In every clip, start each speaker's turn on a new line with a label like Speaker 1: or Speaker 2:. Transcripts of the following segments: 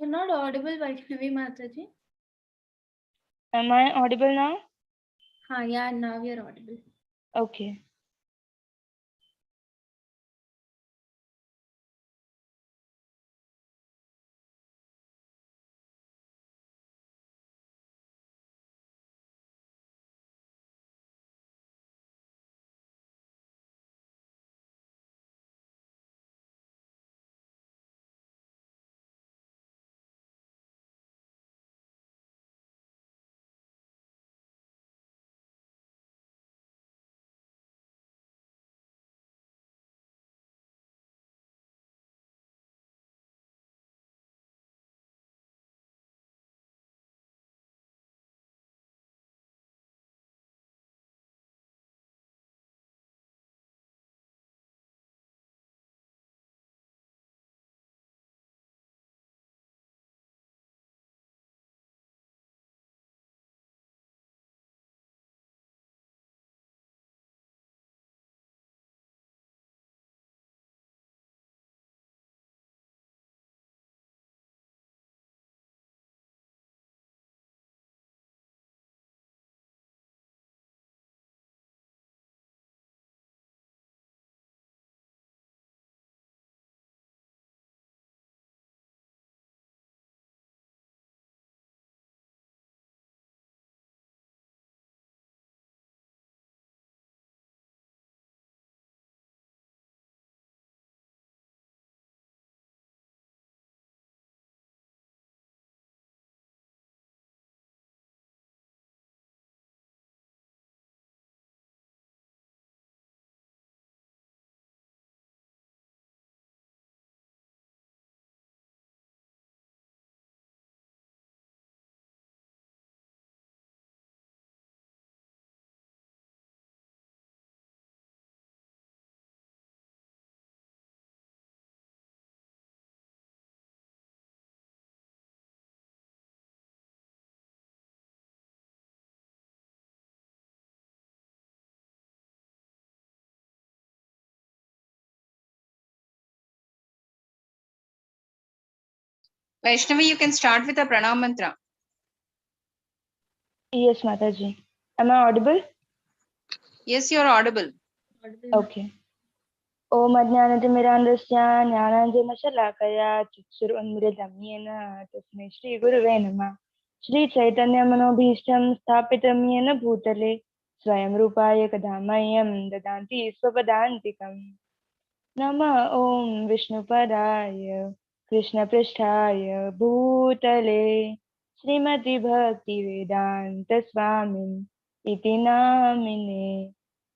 Speaker 1: You're not audible, Vaishnavi Mataji.
Speaker 2: Am I audible now?
Speaker 1: Yeah, now you're audible.
Speaker 2: Okay.
Speaker 3: Vaishnavi, you can start with a pranam mantra.
Speaker 2: Yes, Mataji. Am I audible?
Speaker 3: Yes, you're audible.
Speaker 2: Okay. Om Ajnanatimirandasya Jnananjana Chukshurunmritam Yena Tasmai Shri Guruve Namah. Shri Chaitanya Manobhishtam Sthapitam Yena Bhutale Swayam Rupaya Kadhamayam Dadanti Swapadantikam. Nama Om Vishnupadaya Krishna Pristhaya Bhutale Srimati Bhakti Vedanta Swamin Iti Namine.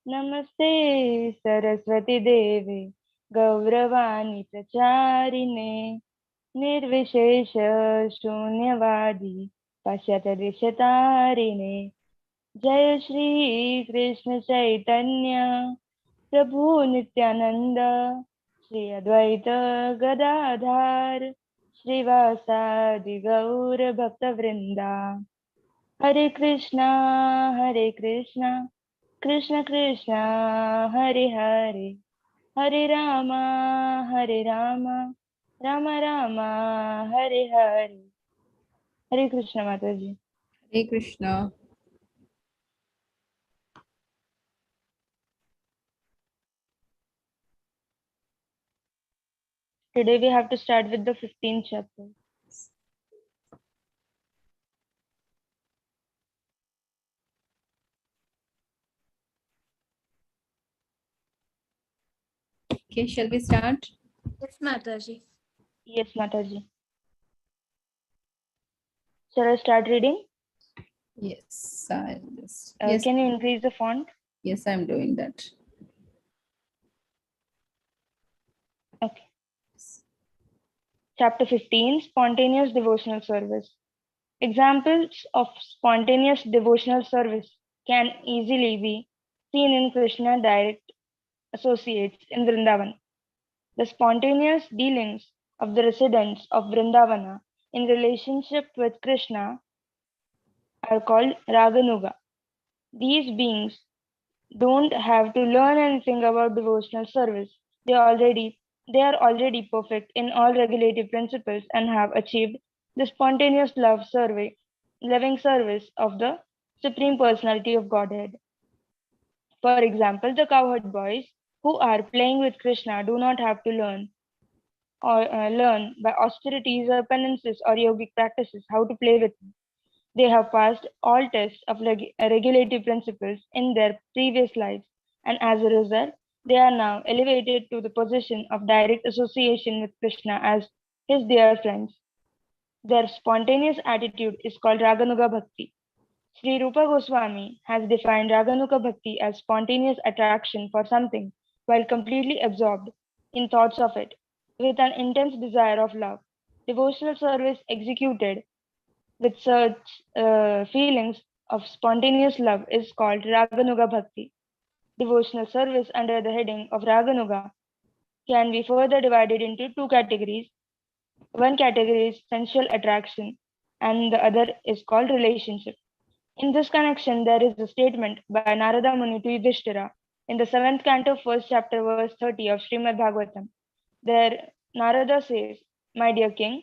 Speaker 2: Namaste Saraswati Devi Gauravani Pracharine Nirvishesha Shunyavadi Pashyatadishatarine Jai Shri Krishna Chaitanya Prabhu Nityananda Shri Advaita Gadadhar Srivasadi Gaur Bhakta Vrinda Hare Krishna Krishna Krishna Hare Hare Hare Rama Rama Rama Hare Hare. Hare Krishna Mataji.
Speaker 3: Hare Krishna.
Speaker 2: Today we have to start with the 15th chapter.
Speaker 3: Okay, shall we start?
Speaker 1: Yes, Mataji.
Speaker 2: Yes, Mataji. Shall I start reading?
Speaker 3: Yes, I'll just. Yes.
Speaker 2: Can you increase the font?
Speaker 3: Yes, I'm doing that.
Speaker 2: Okay. Chapter 15, Spontaneous Devotional Service. Examples of spontaneous devotional service can easily be seen in Krishna direct associates in Vrindavan. The spontaneous dealings of the residents of Vrindavana in relationship with Krishna are called Raganuga. These beings don't have to learn anything about devotional service. They are already perfect in all regulative principles and have achieved the spontaneous loving service of the Supreme Personality of Godhead. For example, the cowherd boys who are playing with Krishna do not have to learn by austerities or penances or yogic practices how to play with him. They have passed all tests of regulative principles in their previous lives, and as a result, they are now elevated to the position of direct association with Krishna as his dear friends. Their spontaneous attitude is called Raganuga Bhakti. Sri Rupa Goswami has defined Raganuga Bhakti as spontaneous attraction for something while completely absorbed in thoughts of it, with an intense desire of love. Devotional service executed with such feelings of spontaneous love is called Raganuga Bhakti. Devotional service under the heading of Raganuga can be further divided into two categories. One category is sensual attraction, and the other is called relationship. In this connection, there is a statement by Narada Muni to Yudhishthira in the 7th canto, 1st chapter, verse 30 of Srimad Bhagavatam. There, Narada says, "My dear king,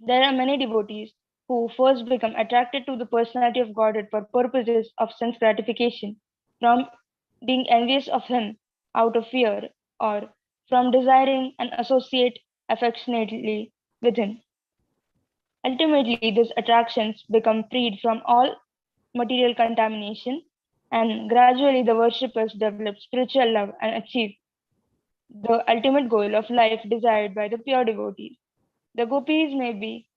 Speaker 2: there are many devotees who first become attracted to the personality of Godhead for purposes of sense gratification, from being envious of him out of fear, or from desiring and associate affectionately with him. Ultimately, these attractions become freed from all material contamination, and gradually the worshippers develop spiritual love and achieve the ultimate goal of life desired by the pure devotees. The gopis may be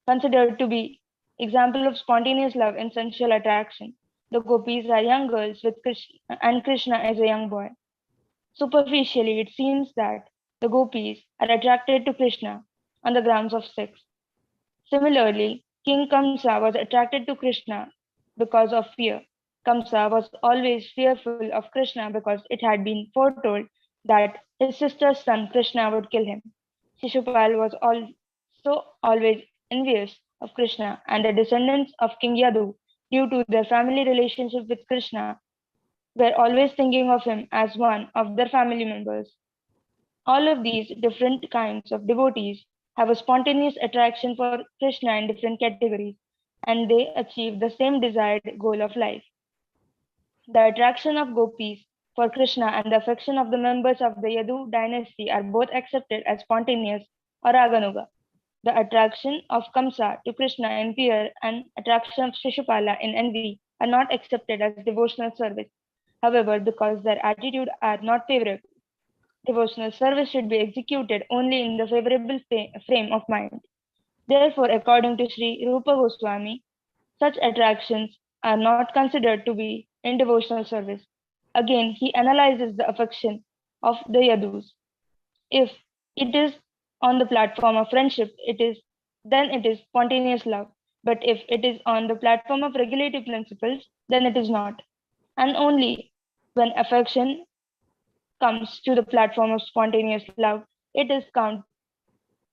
Speaker 2: considered to be example of spontaneous love and sensual attraction. The gopis are young girls with Krishna, and Krishna is a young boy. Superficially, it seems that the gopis are attracted to Krishna on the grounds of sex. Similarly, King Kamsa was attracted to Krishna because of fear. Kamsa was always fearful of Krishna because it had been foretold that his sister's son Krishna would kill him. Shishupal was also always envious of Krishna, and the descendants of King Yadu, due to their family relationship with Krishna, were always thinking of him as one of their family members. All of these different kinds of devotees have a spontaneous attraction for Krishna in different categories, and they achieve the same desired goal of life. The attraction of gopis for Krishna and the affection of the members of the Yadu dynasty are both accepted as spontaneous or raganuga. The attraction of Kamsa to Krishna in fear and attraction of Shishupala in envy are not accepted as devotional service. However, because their attitude are not favorable, devotional service should be executed only in the favorable frame of mind. Therefore, according to Sri Rupa Goswami, such attractions are not considered to be in devotional service. Again, he analyzes the affection of the Yadus. If it is on the platform of friendship, then it is spontaneous love. But if it is on the platform of regulative principles, then it is not. And only when affection comes to the platform of spontaneous love,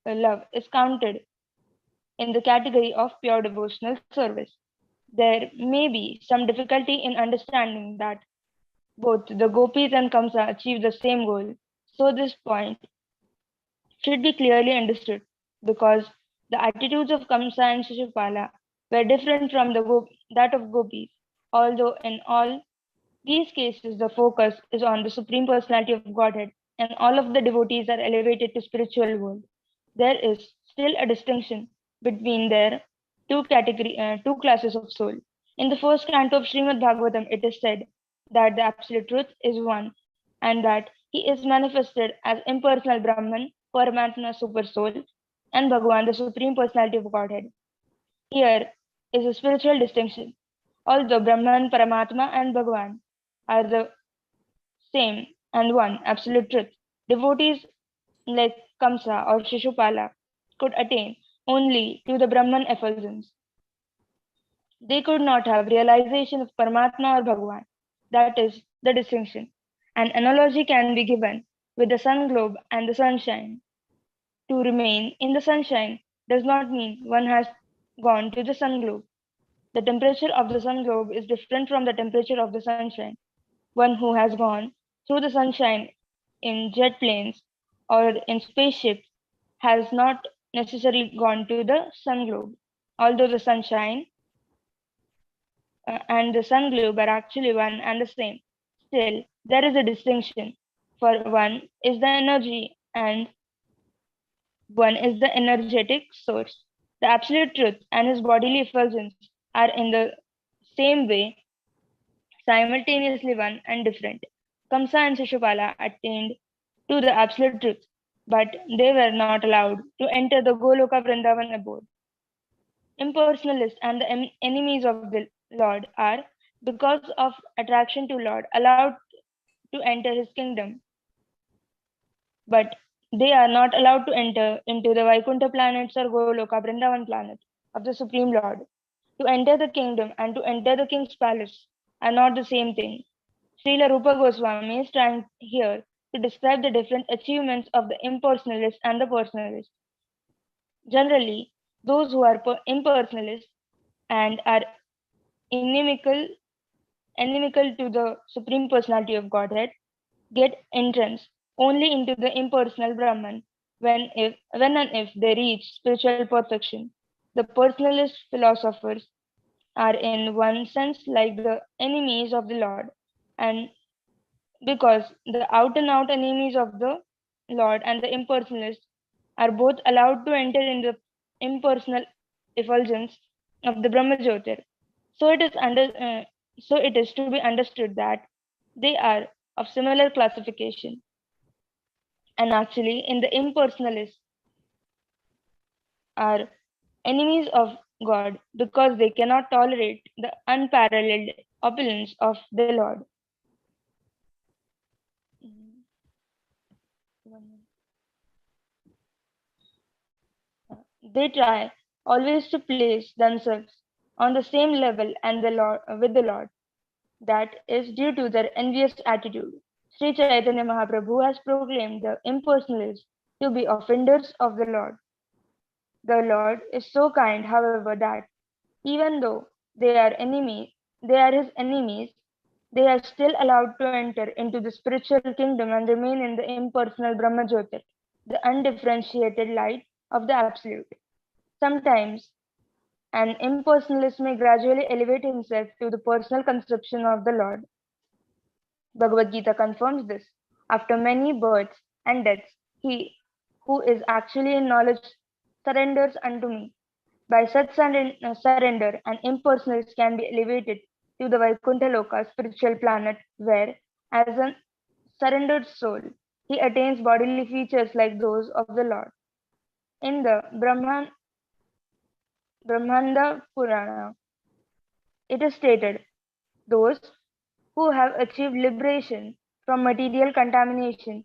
Speaker 2: love is counted in the category of pure devotional service. There may be some difficulty in understanding that both the gopis and Kamsa achieve the same goal. So this point should be clearly understood because the attitudes of Kamsa and Shishupala were different from that of gopis, although in all these cases the focus is on the Supreme Personality of Godhead and all of the devotees are elevated to spiritual world. There is still a distinction between their two classes of soul. In the first canto of Srimad Bhagavatam, it is said that the absolute truth is one, and that he is manifested as impersonal Brahman, Paramatma super soul, and Bhagavan, the Supreme Personality of Godhead. Here is a spiritual distinction. Although Brahman, Paramatma, and Bhagavan are the same and one absolute truth, devotees like Kamsa or Shishupala could attain only to the Brahman effulgence. They could not have realization of Paramatma or Bhagavan. That is the distinction. An analogy can be given with the sun globe and the sunshine. To remain in the sunshine does not mean one has gone to the sun globe. The temperature of the sun globe is different from the temperature of the sunshine. One who has gone through the sunshine in jet planes or in spaceships has not necessarily gone to the sun globe. Although the sunshine and the sun globe are actually one and the same, still there is a distinction. For one is the energy and one is the energetic source. The absolute truth and his bodily effulgence are in the same way simultaneously one and different. Kamsa and Shishupala attained to the absolute truth, but they were not allowed to enter the Goloka Vrindavan abode. Impersonalists and the enemies of the Lord are, because of attraction to Lord, allowed to enter his kingdom, but they are not allowed to enter into the Vaikuntha planets or Goloka Vrindavan planet of the Supreme Lord. To enter the kingdom and to enter the king's palace are not the same thing. Srila Rupa Goswami is trying here to describe the different achievements of the impersonalist and the personalist. Generally, those who are impersonalists and are inimical to the Supreme Personality of Godhead get entrance only into the impersonal Brahman when and if they reach spiritual perfection. The personalist philosophers are in one sense like the enemies of the Lord, and because the out and out enemies of the Lord and the impersonalists are both allowed to enter in the impersonal effulgence of the Brahma Jyotir. So it is to be understood that they are of similar classification. And actually, in the impersonalists are enemies of God because they cannot tolerate the unparalleled opulence of the Lord. They try always to place themselves on the same level and the Lord with the Lord. That is due to their envious attitude. Sri Chaitanya Mahaprabhu has proclaimed the impersonalists to be offenders of the Lord. The Lord is so kind, however, that even though they are his enemies, they are still allowed to enter into the spiritual kingdom and remain in the impersonal Brahma Jyotir, the undifferentiated light of the Absolute. Sometimes an impersonalist may gradually elevate himself to the personal conception of the Lord. Bhagavad Gita confirms this. After many births and deaths, he who is actually in knowledge surrenders unto me. By such surrender, an impersonalist can be elevated to the Vaikuntha Loka spiritual planet where, as a surrendered soul, he attains bodily features like those of the Lord. In the Brahmanda Purana, it is stated, those who have achieved liberation from material contamination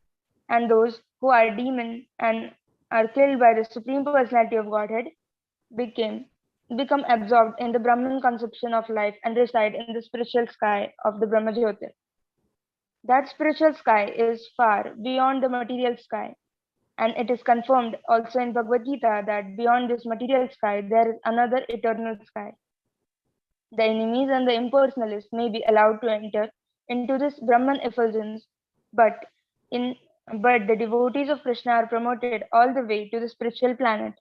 Speaker 2: and those who are demon and are killed by the Supreme Personality of Godhead become absorbed in the Brahman conception of life and reside in the spiritual sky of the Brahma Jyotir. That spiritual sky is far beyond the material sky, and it is confirmed also in Bhagavad Gita that beyond this material sky there is another eternal sky. The enemies and the impersonalists may be allowed to enter into this Brahman effulgence, but in but the devotees of Krishna are promoted all the way to the spiritual planet.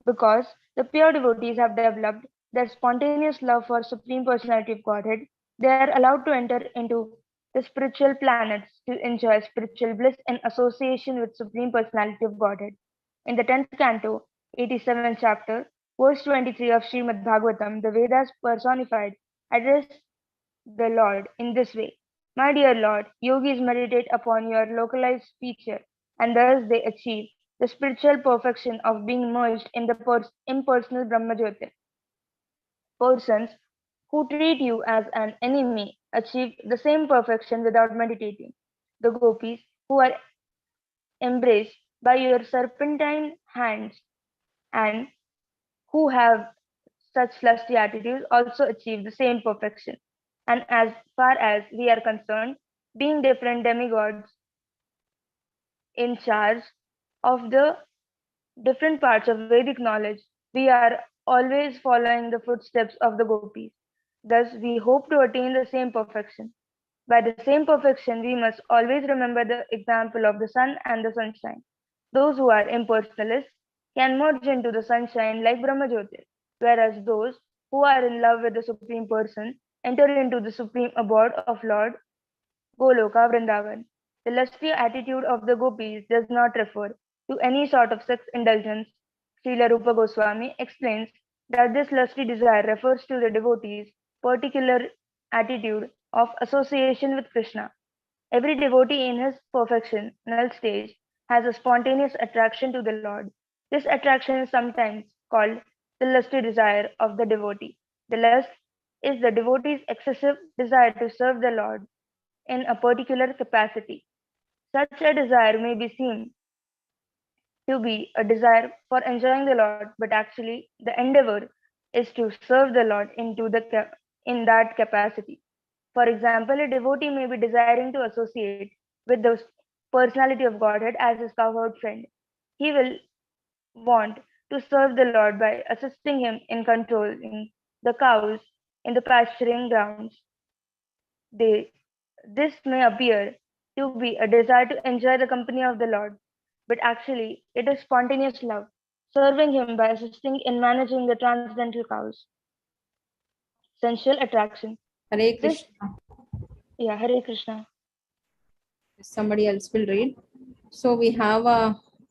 Speaker 2: Because the pure devotees have developed their spontaneous love for Supreme Personality of Godhead, they are allowed to enter into the spiritual planets to enjoy spiritual bliss in association with Supreme Personality of Godhead. In the 10th canto, 87th chapter, verse 23 of Srimad Bhagavatam, the Vedas personified address the Lord in this way. My dear Lord, yogis meditate upon your localized feature, and thus they achieve the spiritual perfection of being merged in the impersonal Brahma Jyotir. Persons who treat you as an enemy achieve the same perfection without meditating. The gopis who are embraced by your serpentine hands and who have such lusty attitudes also achieve the same perfection. And as far as we are concerned, being different demigods in charge of the different parts of Vedic knowledge, we are always following the footsteps of the gopis. Thus, we hope to attain the same perfection. By the same perfection, we must always remember the example of the sun and the sunshine. Those who are impersonalists can merge into the sunshine like Brahmajyotir, whereas those who are in love with the Supreme Person enter into the supreme abode of Lord Goloka Vrindavan. The lusty attitude of the gopis does not refer to any sort of sex indulgence. Srila Rupa Goswami explains that this lusty desire refers to the devotee's particular attitude of association with Krishna. Every devotee in his perfectional stage has a spontaneous attraction to the Lord. This attraction is sometimes called the lusty desire of the devotee. The lust is the devotee's excessive desire to serve the Lord in a particular capacity. Such a desire may be seen to be a desire for enjoying the Lord, but actually the endeavor is to serve the Lord in that capacity. For example, a devotee may be desiring to associate with the personality of Godhead as his cowherd friend. He will want to serve the Lord by assisting him in controlling the cows in the pasturing grounds. They, this may appear to be a desire to enjoy the company of the Lord, but actually it is spontaneous love, serving him by assisting in managing the transcendental cows. Sensual attraction.
Speaker 3: Hare
Speaker 2: This,
Speaker 3: Krishna.
Speaker 2: Hare Krishna.
Speaker 3: Somebody else will read. So we have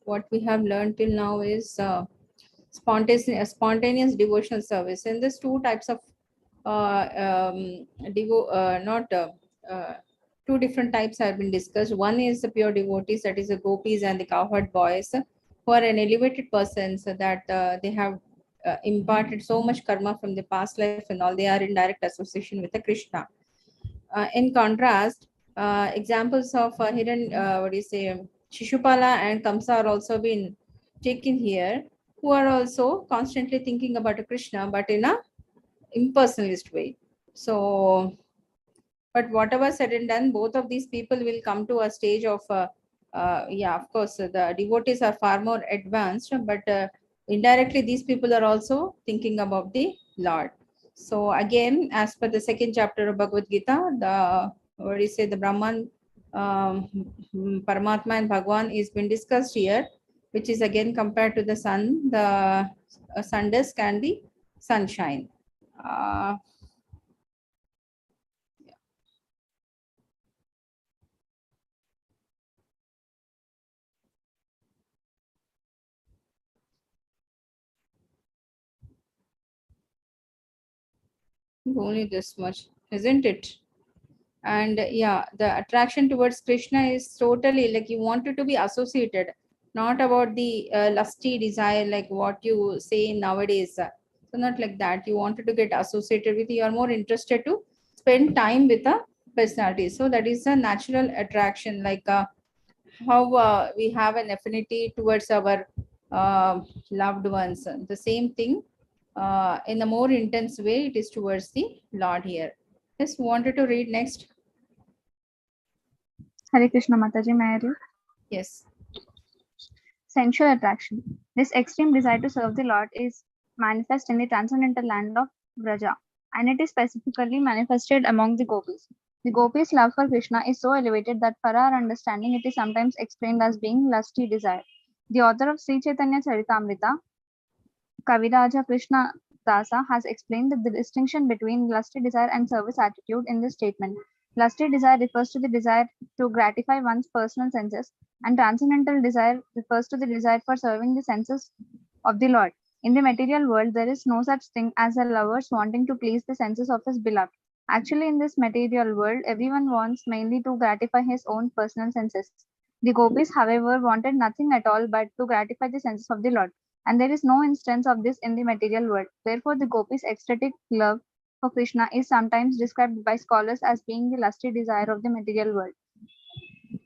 Speaker 3: what we have learned till now is spontaneous devotional service. And there's two types of not two different types have been discussed. One is the pure devotees, that is the gopis and the cowherd boys, who are an elevated person, so that they have imparted so much karma from the past life and all. They are in direct association with the Krishna. In contrast, examples of what do you say, Shishupala and Kamsa are also been taken here, who are also constantly thinking about a Krishna, but in a impersonalist way. So, but whatever said and done, both of these people will come to a stage of, of course, the devotees are far more advanced, but indirectly these people are also thinking about the Lord. So again, as per the second chapter of Bhagavad Gita, the what do you say, the Brahman, Paramatma and Bhagwan is been discussed here, which is again compared to the sun, the sun disk and the sunshine. Only this much, isn't it? And the attraction towards Krishna is totally like you wanted to be associated, not about the lusty desire like what you say nowadays. So not like that. You wanted to get associated with, you are more interested to spend time with a personality. So that is a natural attraction, like how we have an affinity towards our loved ones. The same thing in a more intense way it is towards the Lord here. Just wanted to read next.
Speaker 4: Hare Krishna Mataji, may I read?
Speaker 3: Yes.
Speaker 4: Sensual attraction. This extreme desire to serve the Lord is manifest in the transcendental land of Vraja, and it is specifically manifested among the gopis. The gopis' love for Krishna is so elevated that for our understanding it is sometimes explained as being lusty desire. The author of Sri Chaitanya Charitamrita, Kaviraja Krishna Dasa, has explained the distinction between lusty desire and service attitude in this statement. Lusty desire refers to the desire to gratify one's personal senses, and transcendental desire refers to the desire for serving the senses of the Lord. In the material world, there is no such thing as a lover's wanting to please the senses of his beloved. Actually, in this material world, everyone wants mainly to gratify his own personal senses. The gopis, however, wanted nothing at all but to gratify the senses of the Lord, and there is no instance of this in the material world. Therefore, the gopis' ecstatic love for Krishna is sometimes described by scholars as being the lusty desire of the material world.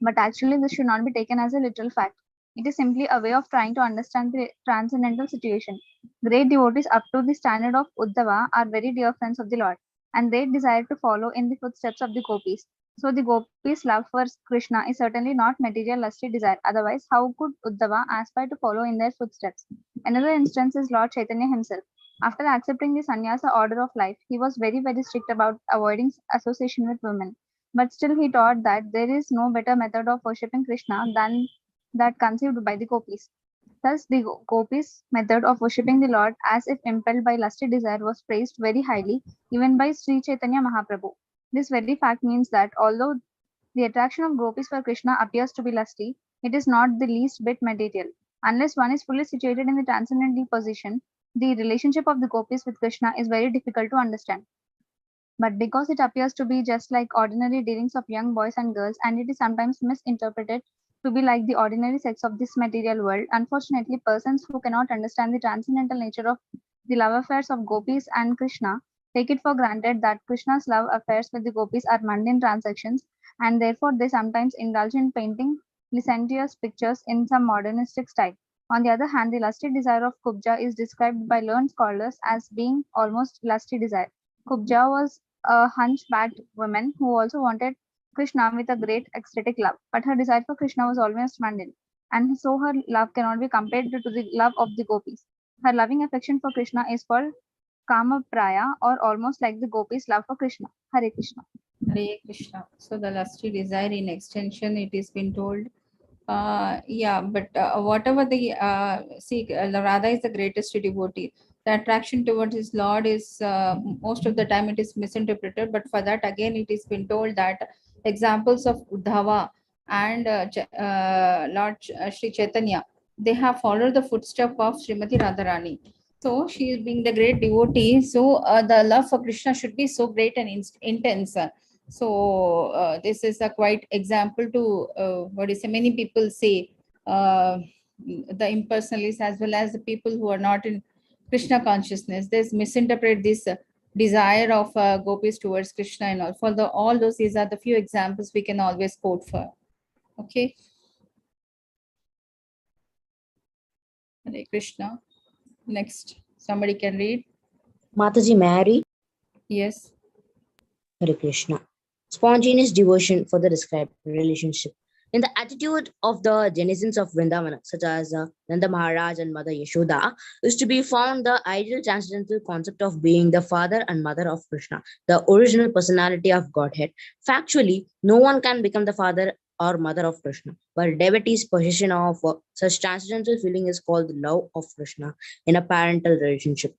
Speaker 4: But actually, this should not be taken as a literal fact. It is simply a way of trying to understand the transcendental situation. Great devotees up to the standard of Uddhava are very dear friends of the Lord, and they desire to follow in the footsteps of the gopis. So the gopis' love for Krishna is certainly not material lusty desire. Otherwise, how could Uddhava aspire to follow in their footsteps? Another instance is Lord Chaitanya himself. After accepting the sannyasa order of life, he was very, very strict about avoiding association with women. But still, he taught that there is no better method of worshipping Krishna than that conceived by the gopis. Thus, the gopis' method of worshipping the Lord as if impelled by lusty desire was praised very highly even by Sri Chaitanya Mahaprabhu. This very fact means that although the attraction of gopis for Krishna appears to be lusty, it is not the least bit material. Unless one is fully situated in the transcendental position, the relationship of the gopis with Krishna is very difficult to understand. But because it appears to be just like ordinary dealings of young boys and girls, and it is sometimes misinterpreted to be like the ordinary sex of this material world, unfortunately, persons who cannot understand the transcendental nature of the love affairs of gopis and Krishna take it for granted that Krishna's love affairs with the gopis are mundane transactions, and therefore they sometimes indulge in painting licentious pictures in some modernistic style. On the other hand, the lusty desire of Kubja is described by learned scholars as being almost lusty desire. Kubja was a hunchbacked woman who also wanted Krishna with a great ecstatic love, but her desire for Krishna was almost mundane, and so her love cannot be compared to the love of the gopis. Her loving affection for Krishna is called Kama Praya, or almost like the gopis' love for Krishna. Hare Krishna.
Speaker 3: Hare Krishna. So the lusty desire in extension, it is been told. Yeah, but whatever the Radha is the greatest devotee. The attraction towards his Lord is most of the time it is misinterpreted. But for that again, it is been told that examples of Uddhava and Sri Chaitanya, they have followed the footstep of Srimati Radharani. So she is being the great devotee. So the love for Krishna should be so great and intense. So this is a quite example to what is many people say the impersonalists as well as the people who are not in Krishna consciousness. They misinterpret this desire of gopis towards Krishna and all. For the all those, these are the few examples we can always quote for. Okay. Hare Krishna. Next, somebody can read.
Speaker 5: Mataji, may I read?
Speaker 3: Yes.
Speaker 5: Hare Krishna. Spontaneous devotion for the described relationship. In the attitude of the denizens of Vrindavana, such as Nanda Maharaj and Mother Yashoda, is to be found the ideal transcendental concept of being the father and mother of Krishna, the original personality of Godhead. Factually, no one can become the father or mother of Krishna, but devotee's possession of such transcendental feeling is called the love of Krishna in a parental relationship.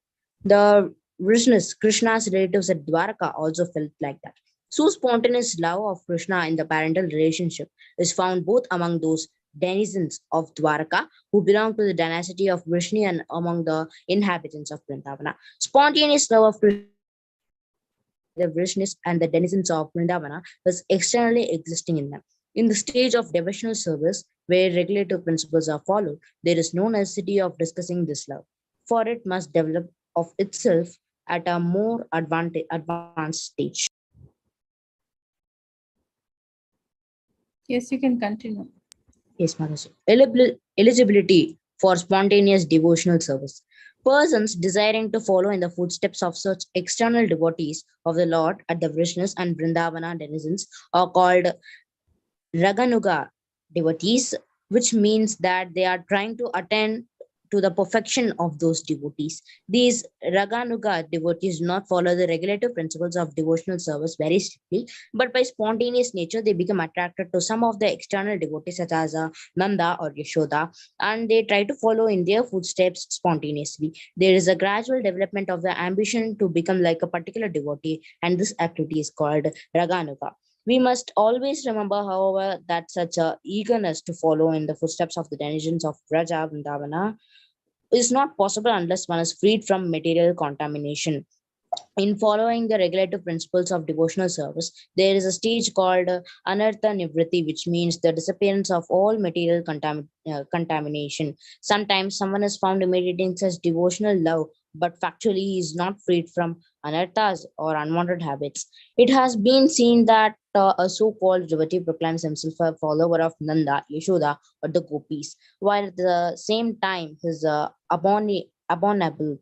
Speaker 5: The Krishna's relatives at Dwaraka also felt like that. So spontaneous love of Krishna in the parental relationship is found both among those denizens of Dwaraka who belong to the dynasty of Vrishni and among the inhabitants of Vrindavana. Spontaneous love of Krishna, the Vrishnis and the denizens of Vrindavana was externally existing in them. In the stage of devotional service, where regulative principles are followed, there is no necessity of discussing this love, for it must develop of itself at a more advanced stage.
Speaker 3: Yes, you can continue.
Speaker 5: Yes, Mataji. Eligibility for spontaneous devotional service. Persons desiring to follow in the footsteps of such external devotees of the Lord at the Vrishnas and Vrindavana denizens are called Raganuga devotees, which means that they are trying to attain to the perfection of those devotees. These Raganuga devotees do not follow the regulative principles of devotional service very strictly, but by spontaneous nature, they become attracted to some of the external devotees, such as Nanda or Yashoda, and they try to follow in their footsteps spontaneously. There is a gradual development of the ambition to become like a particular devotee, and this activity is called Raganuga. We must always remember, however, that such a eagerness to follow in the footsteps of the denizens of Vraja Vrindavana is not possible unless one is freed from material contamination. In following the regulative principles of devotional service, there is a stage called Anartha Nivriti, which means the disappearance of all material contamination. Sometimes someone is found imitating such devotional love, but factually he is not freed from anarthas or unwanted habits. It has been seen that a so-called devotee proclaims himself a follower of Nanda, Yashoda, or the gopis, while at the same time his abominable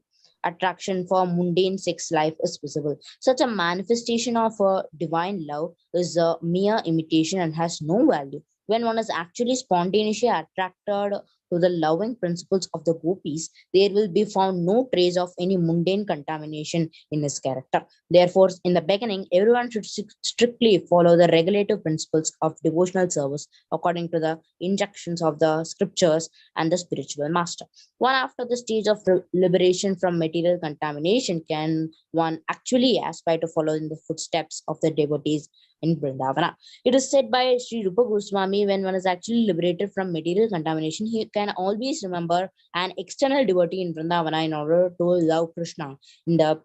Speaker 5: attraction for mundane sex life is visible. Such a manifestation of a divine love is a mere imitation and has no value. When one is actually spontaneously attracted to the loving principles of the gopis, there will be found no trace of any mundane contamination in his character. Therefore, in the beginning, everyone should strictly follow the regulative principles of devotional service according to the injunctions of the scriptures and the spiritual master. One after the stage of liberation from material contamination can one actually aspire to follow in the footsteps of the devotees in Vrindavana. It is said by Sri Rupa Goswami, when one is actually liberated from material contamination, he can always remember an external devotee in Vrindavana in order to love Krishna in the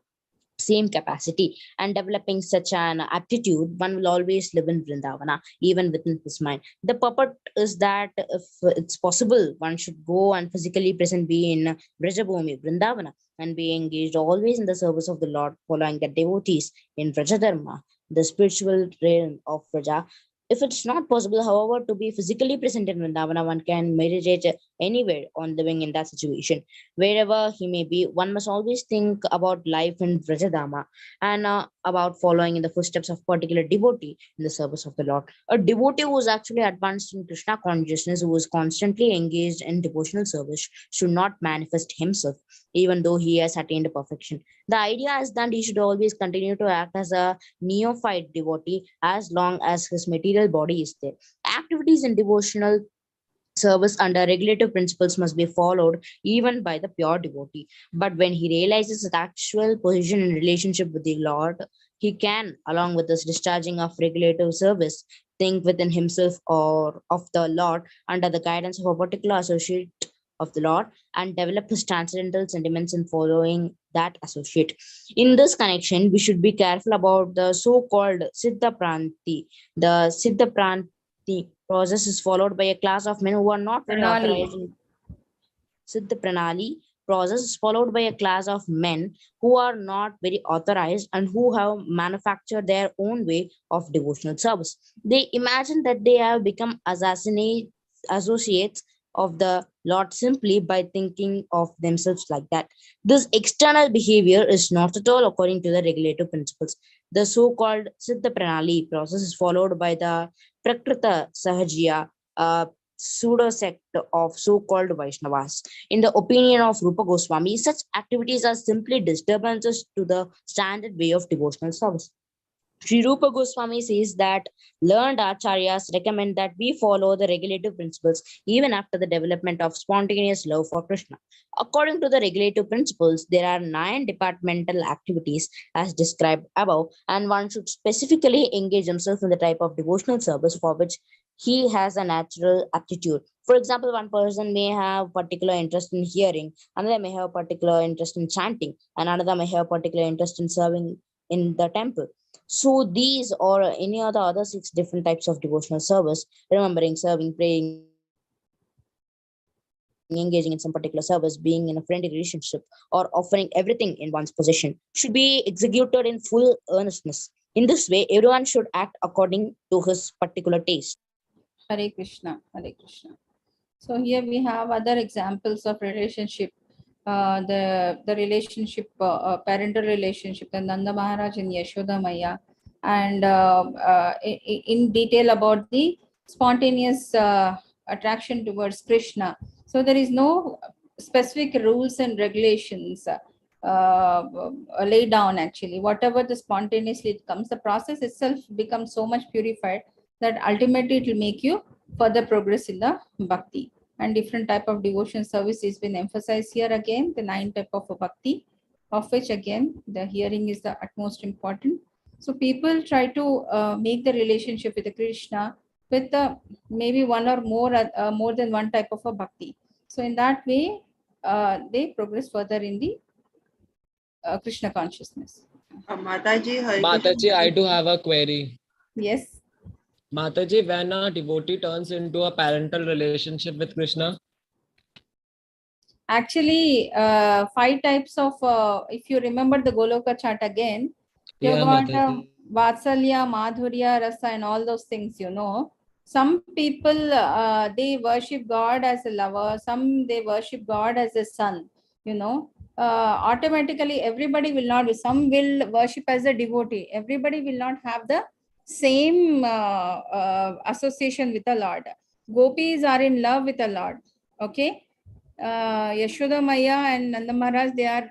Speaker 5: same capacity, and developing such an aptitude, one will always live in Vrindavana, even within his mind. The purport is that if it's possible, one should go and physically present be in Vrajabhumi, Vrindavana, and be engaged always in the service of the Lord, following the devotees in Vrajadharma, the spiritual realm of Vraja. If it's not possible, however, to be physically present in Vrindavana, one can meditate anywhere on living in that situation. Wherever he may be, one must always think about life in Vrajadama and about following in the footsteps of particular devotee in the service of the Lord. A devotee who is actually advanced in Krishna consciousness, who is constantly engaged in devotional service, should not manifest himself, even though he has attained perfection. The idea is that he should always continue to act as a neophyte devotee as long as his material body is there. Activities in devotional service under regulative principles must be followed even by the pure devotee. But when he realizes his actual position in relationship with the Lord, he can, along with this discharging of regulative service, think within himself or of the Lord under the guidance of a particular associate of the Lord, and develop his transcendental sentiments in following that associate. In this connection, we should be careful about the so-called Siddha Pranti. The Siddha Pranti process is followed by a class of men who are not very
Speaker 3: Pranali.
Speaker 5: authorized in Siddha Pranali process is followed by a class of men who are not very authorized and who have manufactured their own way of devotional service. They imagine that they have become associates of the Lord simply by thinking of themselves like that. This external behavior is not at all according to the regulative principles. The so-called Siddha Pranali process is followed by the Prakrita Sahajiya, pseudo sect of so-called Vaishnavas. In the opinion of Rupa Goswami, such activities are simply disturbances to the standard way of devotional service. Sri Rupa Goswami says that learned acharyas recommend that we follow the regulative principles even after the development of spontaneous love for Krishna. According to the regulative principles, there are 9 departmental activities as described above, and one should specifically engage himself in the type of devotional service for which he has a natural aptitude. For example, one person may have particular interest in hearing, another may have particular interest in chanting, and another may have particular interest in serving in the temple. So these or any other 6 different types of devotional service, remembering, serving, praying, engaging in some particular service, being in a friendly relationship, or offering everything in one's possession, should be executed in full earnestness. In this way, everyone should act according to his particular taste.
Speaker 3: Hare Krishna, Hare Krishna. So here we have other examples of relationship. The relationship, parental relationship, the Nanda Maharaj and Yashoda Maya, and in detail about the spontaneous attraction towards Krishna. So there is no specific rules and regulations laid down actually. Whatever the spontaneously comes, the process itself becomes so much purified that ultimately it will make you further progress in the bhakti. And different type of devotion service has been emphasized here again, the 9 type of bhakti, of which again the hearing is the utmost important. So people try to make the relationship with the Krishna with maybe one or more than one type of a bhakti. So in that way, they progress further in the Krishna consciousness.
Speaker 6: Mataji, Hare
Speaker 7: Mataji,
Speaker 6: Krishna.
Speaker 7: I do have a query.
Speaker 3: Yes.
Speaker 7: Mataji, when a devotee turns into a parental relationship with Krishna?
Speaker 3: Actually, 5 types of, if you remember the Goloka chart again, you
Speaker 7: Yeah,
Speaker 3: got
Speaker 7: Mataji.
Speaker 3: Vatsalya, Madhurya, Rasa, and all those things, you know. Some people, they worship God as a lover, some they worship God as a son, you know. Automatically, everybody will not be, some will worship as a devotee, everybody will not have the same association with the Lord. Gopis are in love with the Lord. Okay. Yashoda Maya and Nanda Maharaj, they are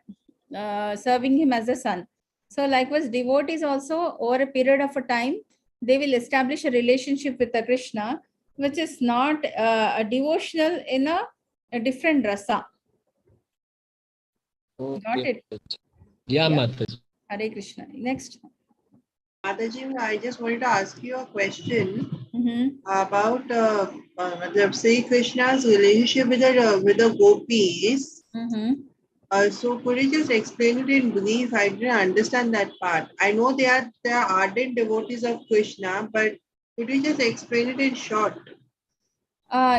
Speaker 3: serving him as a son. So likewise, devotees also over a period of a time, they will establish a relationship with the Krishna, which is not a devotional in a different rasa. Got it?
Speaker 7: Yeah,
Speaker 3: Yeah.
Speaker 7: Mataji.
Speaker 3: Hare Krishna. Next.
Speaker 6: Mataji, I just wanted to ask you a question
Speaker 3: Mhm.
Speaker 6: about Sri Krishna's relationship with the gopis.
Speaker 3: Mhm.
Speaker 6: So could you just explain it in brief? I didn't understand that part. I know they are ardent devotees of Krishna, but could you just explain it in short?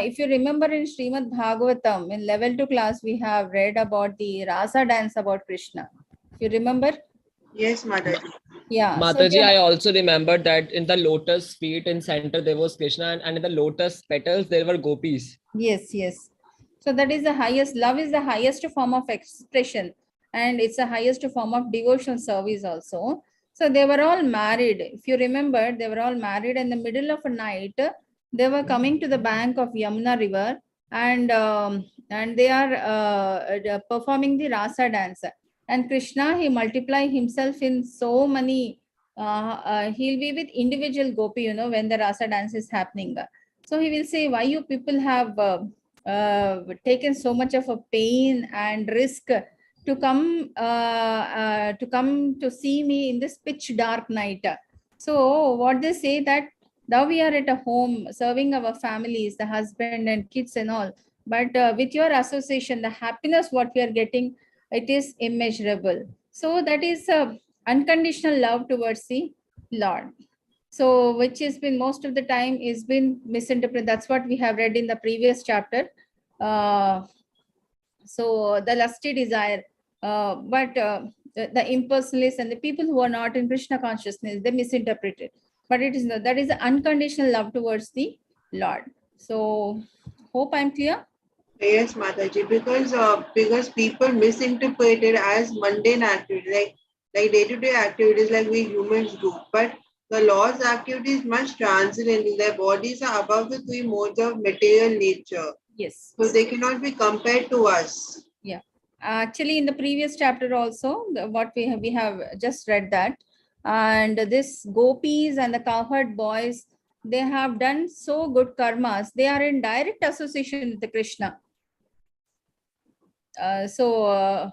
Speaker 3: If you remember in Srimad Bhagavatam, in level 2 class, we have read about the Rasa dance about Krishna. If you remember?
Speaker 6: Yes, Mataji.
Speaker 3: Yeah.
Speaker 7: Mataji, I also remember that in the lotus feet in center there was Krishna, and in the lotus petals there were gopis.
Speaker 3: Yes, yes. So that is the highest, love is the highest form of expression, and it's the highest form of devotional service also. So they were all married. If you remember, they were all married in the middle of a night. They were coming to the bank of Yamuna River, and they are performing the Rasa dance. And Krishna, he multiply himself in so many, he'll be with individual gopi, you know, when the Rasa dance is happening. So he will say, why you people have taken so much of a pain and risk to come to see me in this pitch dark night. So what they say that now we are at a home serving our families, the husband and kids and all. But with your association, the happiness what we are getting, it is immeasurable. So that is unconditional love towards the Lord. So which has been most of the time is been misinterpreted. That's what we have read in the previous chapter. So the lusty desire, but the impersonalists and the people who are not in Krishna consciousness, they misinterpret it. But it is not, that is the unconditional love towards the Lord. So hope I'm clear.
Speaker 6: Yes, Mataji, because people misinterpret it as mundane activity, like day-to-day activities like we humans do. But the Lord's activity is much transcendental. Their bodies are above the three modes of material nature.
Speaker 3: Yes.
Speaker 6: So they cannot be compared to us.
Speaker 3: Yeah. Actually, in the previous chapter also, what we have just read that, and this gopis and the cowherd boys, they have done so good karmas. They are in direct association with the Krishna. In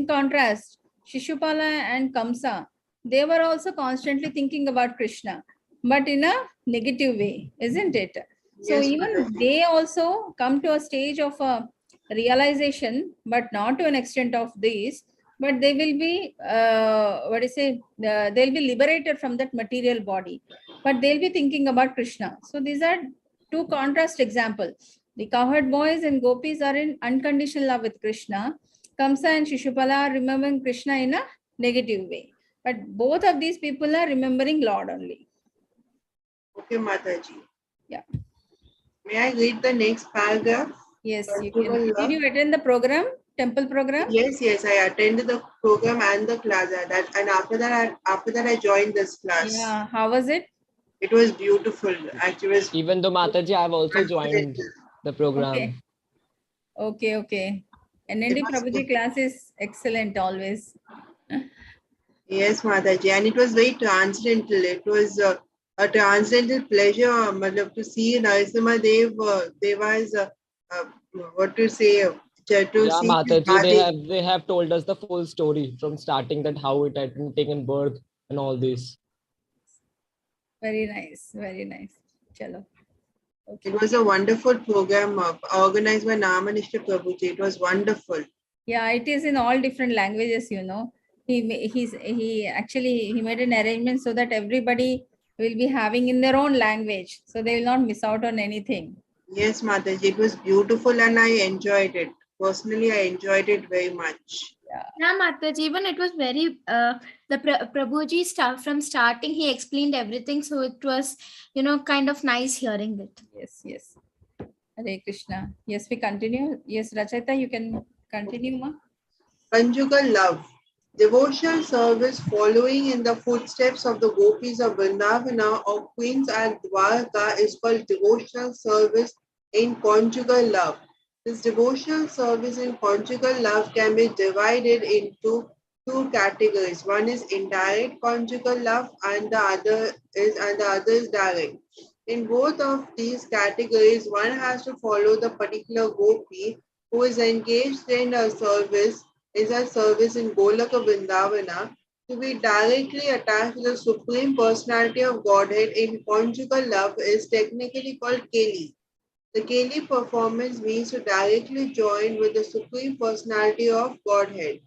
Speaker 3: contrast, Shishupala and Kamsa, they were also constantly thinking about Krishna, but in a negative way, isn't it? So
Speaker 6: Yes,
Speaker 3: even
Speaker 6: Mataji.
Speaker 3: they also come to a stage of realization, but not to an extent of this, but they will be, they'll be liberated from that material body, but they'll be thinking about Krishna. So these are two contrast examples. The cowherd boys and gopis are in unconditional love with Krishna. Kamsa and Shishupala are remembering Krishna in a negative way. But both of these people are remembering Lord only.
Speaker 6: Okay, Mataji.
Speaker 3: Yeah.
Speaker 6: May I read the next paragraph?
Speaker 3: Yes, you
Speaker 6: Conjugal
Speaker 3: can. Did
Speaker 6: love.
Speaker 3: you attend the program, temple program?
Speaker 6: Yes, I attended the program and the class. And after that, I joined this class.
Speaker 3: Yeah. How was it?
Speaker 6: It was beautiful. Actually, it was
Speaker 7: Even though Mataji, I've also joined the program.
Speaker 3: Okay. NND
Speaker 6: It was
Speaker 3: Prabhuji
Speaker 6: good.
Speaker 3: class is excellent always.
Speaker 6: Yes, Mataji, and it was very transcendental. It was a transcendental pleasure, matlab, to see Narasimha Deva's what to say, to
Speaker 7: Yeah,
Speaker 6: see his
Speaker 7: Mataji, they have told us the full story from starting, that how it had been taken birth and all this.
Speaker 3: Very nice. Very nice. Chalo. Okay.
Speaker 6: It was a wonderful program organized by Namanishta Prabhuji. It was wonderful.
Speaker 3: Yeah, it is in all different languages, you know. He actually he made an arrangement so that everybody will be having in their own language, so they will not miss out on anything.
Speaker 6: Yes, Mataji, it was beautiful and I enjoyed it. Personally, I enjoyed it very much.
Speaker 1: Yeah, Mataji, even it was very, the Prabhuji stuff from starting, he explained everything. So it was, kind of nice hearing it.
Speaker 3: Yes. Hare Krishna. Yes, we continue. Yes, Rachita, you can continue, ma.
Speaker 6: Conjugal love. Devotional service following in the footsteps of the gopis of Vrindavana or queens at Dwarka is called devotional service in conjugal love. This devotional service in conjugal love can be divided into two categories. One is indirect conjugal love and the other is direct. In both of these categories, one has to follow the particular gopi who is engaged in a service in Golaka Vrindavana to be directly attached to the Supreme Personality of Godhead in conjugal love is technically called Keli. The Keli performance means to directly join with the Supreme Personality of Godhead.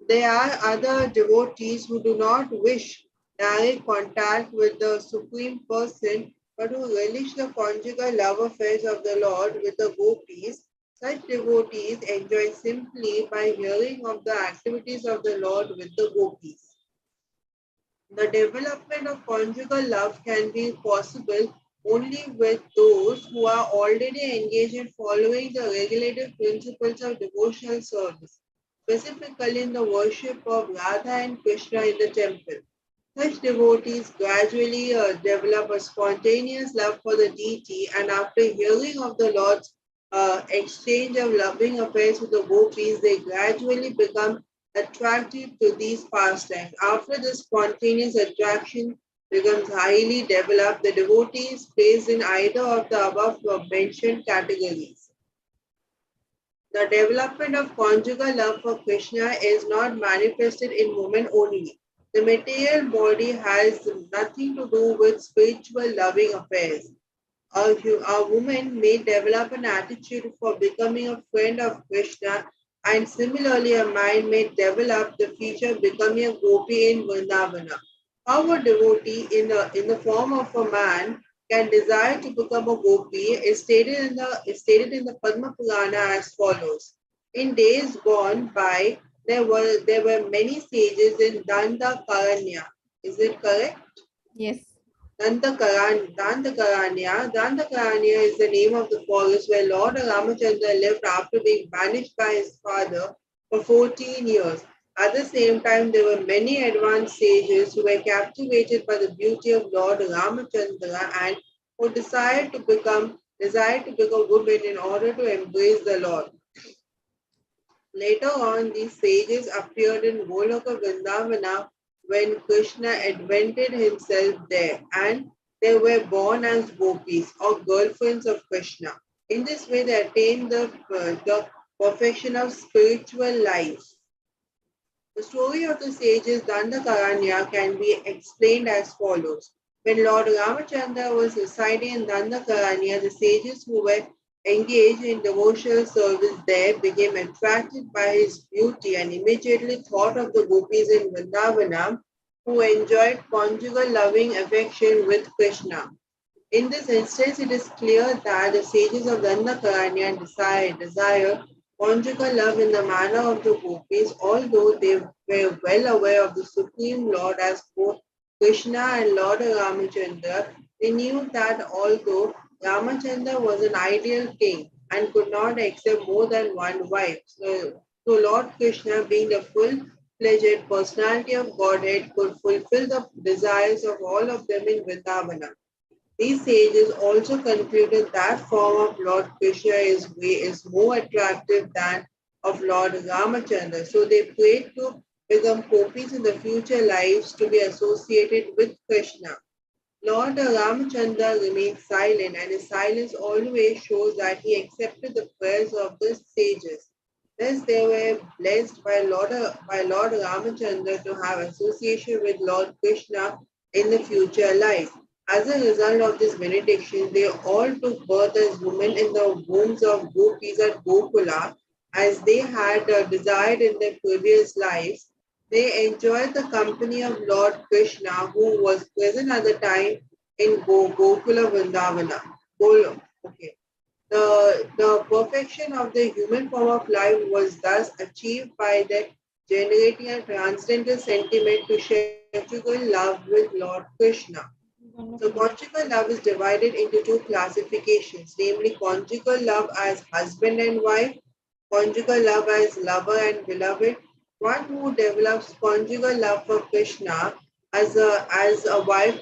Speaker 6: There are other devotees who do not wish direct contact with the Supreme Person but who relish the conjugal love affairs of the Lord with the gopis. Such devotees enjoy simply by hearing of the activities of the Lord with the gopis. The development of conjugal love can be possible only with those who are already engaged in following the regulative principles of devotional service, specifically in the worship of Radha and Krishna in the temple. Such devotees gradually develop a spontaneous love for the deity, and after hearing of the Lord's exchange of loving affairs with the gopis, they gradually become attracted to these pastimes. After this spontaneous attraction becomes highly developed, the devotee is placed in either of the above mentioned categories. The development of conjugal love for Krishna is not manifested in women only. The material body has nothing to do with spiritual loving affairs. A woman may develop an attitude for becoming a friend of Krishna, and similarly, a man may develop the feature of becoming a gopi in Vrindavana. How a devotee in the form of a man can desire to become a gopi is stated in the Padma Purana as follows. In days gone by, there were many sages in Danda Karanya. Is it correct?
Speaker 3: Yes.
Speaker 6: Dandakaranya is the name of the forest where Lord Ramachandra lived after being banished by his father for 14 years. At the same time, there were many advanced sages who were captivated by the beauty of Lord Ramachandra and who desired to become women in order to embrace the Lord. Later on, these sages appeared in Goloka Vrindavana when Krishna advented himself there, and they were born as gopis or girlfriends of Krishna. In this way, they attained the perfection of spiritual life. The story of the sages Dandakaranya can be explained as follows. When Lord Ramachandra was residing in Dandakaranya, the sages who were engaged in devotional service there became attracted by his beauty and immediately thought of the gopis in Vrindavanam who enjoyed conjugal loving affection with Krishna. In this instance, it is clear that the sages of Dandakaranya desire conjugal love in the manner of the gopis, although they were well aware of the Supreme Lord as both Krishna and Lord Ramachandra. They knew that although Ramachandra was an ideal king and could not accept more than one wife, so Lord Krishna, being the full-fledged personality of Godhead, could fulfill the desires of all of them in Vrindavana. These sages also concluded that form of Lord Krishna is more attractive than of Lord Ramachandra. So they prayed to become gopis in the future lives to be associated with Krishna. Lord Ramachandra remained silent, and his silence always shows that he accepted the prayers of the sages. Thus, they were blessed by Lord Ramachandra to have association with Lord Krishna in the future life. As a result of this benediction, they all took birth as women in the wombs of gopis at Gokula, as they had desired in their previous lives. They enjoyed the company of Lord Krishna, who was present at the time in Gokula Vrindavana. Okay. The perfection of the human form of life was thus achieved by the generating a transcendental sentiment to share conjugal love with Lord Krishna. So conjugal love is divided into two classifications, namely conjugal love as husband and wife, conjugal love as lover and beloved. One who develops conjugal love for Krishna as a wife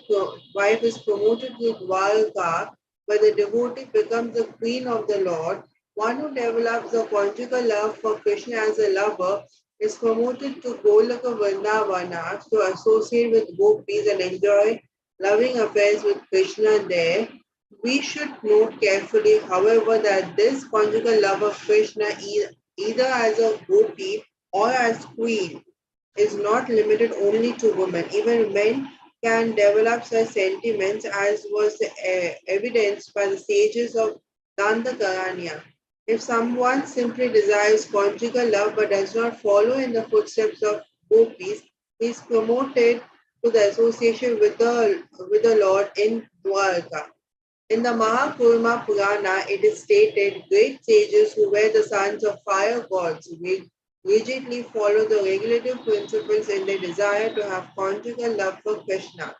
Speaker 6: is promoted to Dwarka where the devotee becomes the queen of the Lord. One who develops a conjugal love for Krishna as a lover is promoted to Golaka Vrindavana to associate with gopis and enjoy loving affairs with Krishna there. We should note carefully, however, that this conjugal love of Krishna, either as a gopi or as queen, is not limited only to women. Even men can develop such sentiments, as was evidenced by the sages of Dandakaranya. If someone simply desires conjugal love but does not follow in the footsteps of gopis, he is promoted to the association with the Lord in Dwarka. In the Mahakurma Purana, it is stated, great sages who were the sons of fire gods rigidly follow the regulative principles in their desire to have conjugal love for Krishna.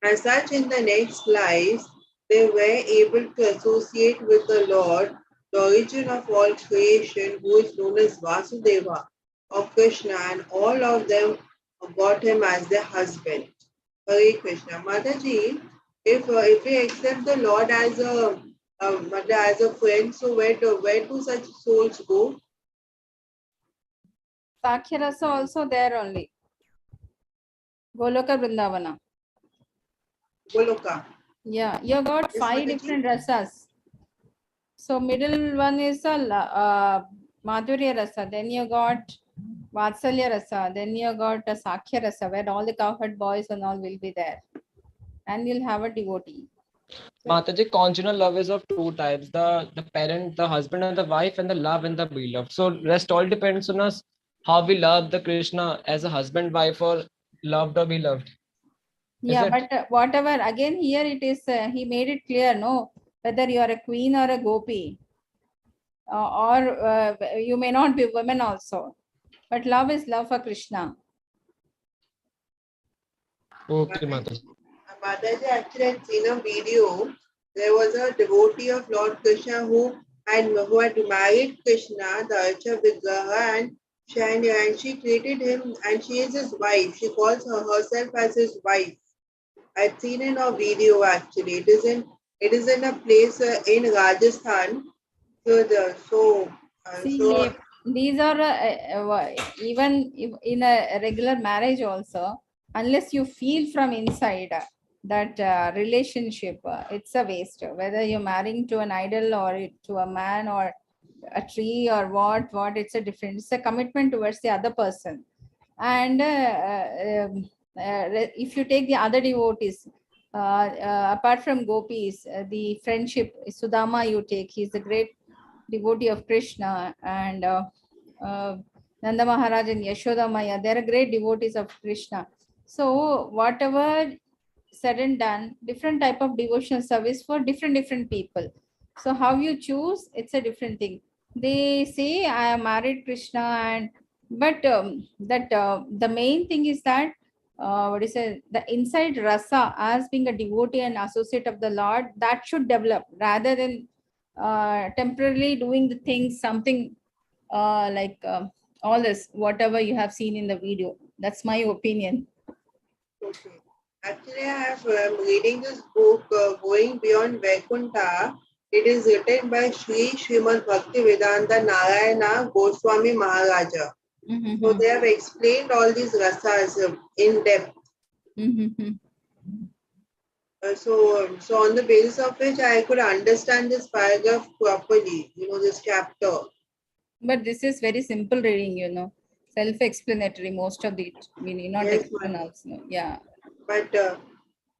Speaker 6: As such, in the next lives, they were able to associate with the Lord, the origin of all creation, who is known as Vasudeva or Krishna, and all of them got him as their husband. Hare Krishna. Mataji, if we accept the Lord as a friend, so where do such souls go?
Speaker 3: Sakhya Rasa also there only. Goloka Vrindavana.
Speaker 6: Goloka.
Speaker 3: Yeah, you got
Speaker 6: Yes,
Speaker 3: 5
Speaker 6: Mataji.
Speaker 3: different rasas. So middle one is a Madhurya Rasa. Then you got Vatsalya Rasa. Then you got a Sakhya Rasa, where all the cowherd boys and all will be there. And you'll have a devotee.
Speaker 7: Mataji, conjugal love is of two types: the parent, the husband and the wife, and the love and the beloved. So rest all depends on us how we love the Krishna as a husband, wife, or loved or beloved.
Speaker 3: Yeah,
Speaker 7: it?
Speaker 3: but whatever, again here it is, he made it clear, no, whether you are a queen or a gopi, or you may not be women also, but love is love for Krishna.
Speaker 7: Okay, Mataji.
Speaker 6: Mataji, actually had seen a video. There was a devotee of Lord Krishna who had married Krishna, the Archa Vigraha, and she treated him, and she is his wife. She calls herself as his wife. I'd seen in a video actually. It is in a place in Rajasthan.
Speaker 3: See, these are even in a regular marriage also, unless you feel from inside that relationship, it's a waste. Whether you're marrying to an idol or to a man or a tree or what, it's a different. It's a commitment towards the other person. And if you take the other devotees, apart from gopis, the friendship, Sudama you take, he's a great devotee of Krishna, and Nanda Maharaj and Yashoda Maya, they are great devotees of Krishna. So whatever said and done, different type of devotional service for different people. So how you choose, it's a different thing. They say I am married Krishna, and but the main thing is that what is it, the inside rasa as being a devotee and associate of the Lord, that should develop rather than temporarily doing the things, something like all this, whatever you have seen in the video. That's my opinion.
Speaker 6: Okay. Actually, I'm reading this book, Going Beyond Vaikuntha. It is written by Srimad Bhaktivedanta Narayana Goswami Maharaja. So they have explained all these rasas in depth. So on the basis of which I could understand this paragraph properly, this chapter.
Speaker 3: But this is very simple reading, self-explanatory, most of it. We need not
Speaker 6: Yes,
Speaker 3: explain
Speaker 6: ma'am.
Speaker 3: also. Yeah.
Speaker 6: But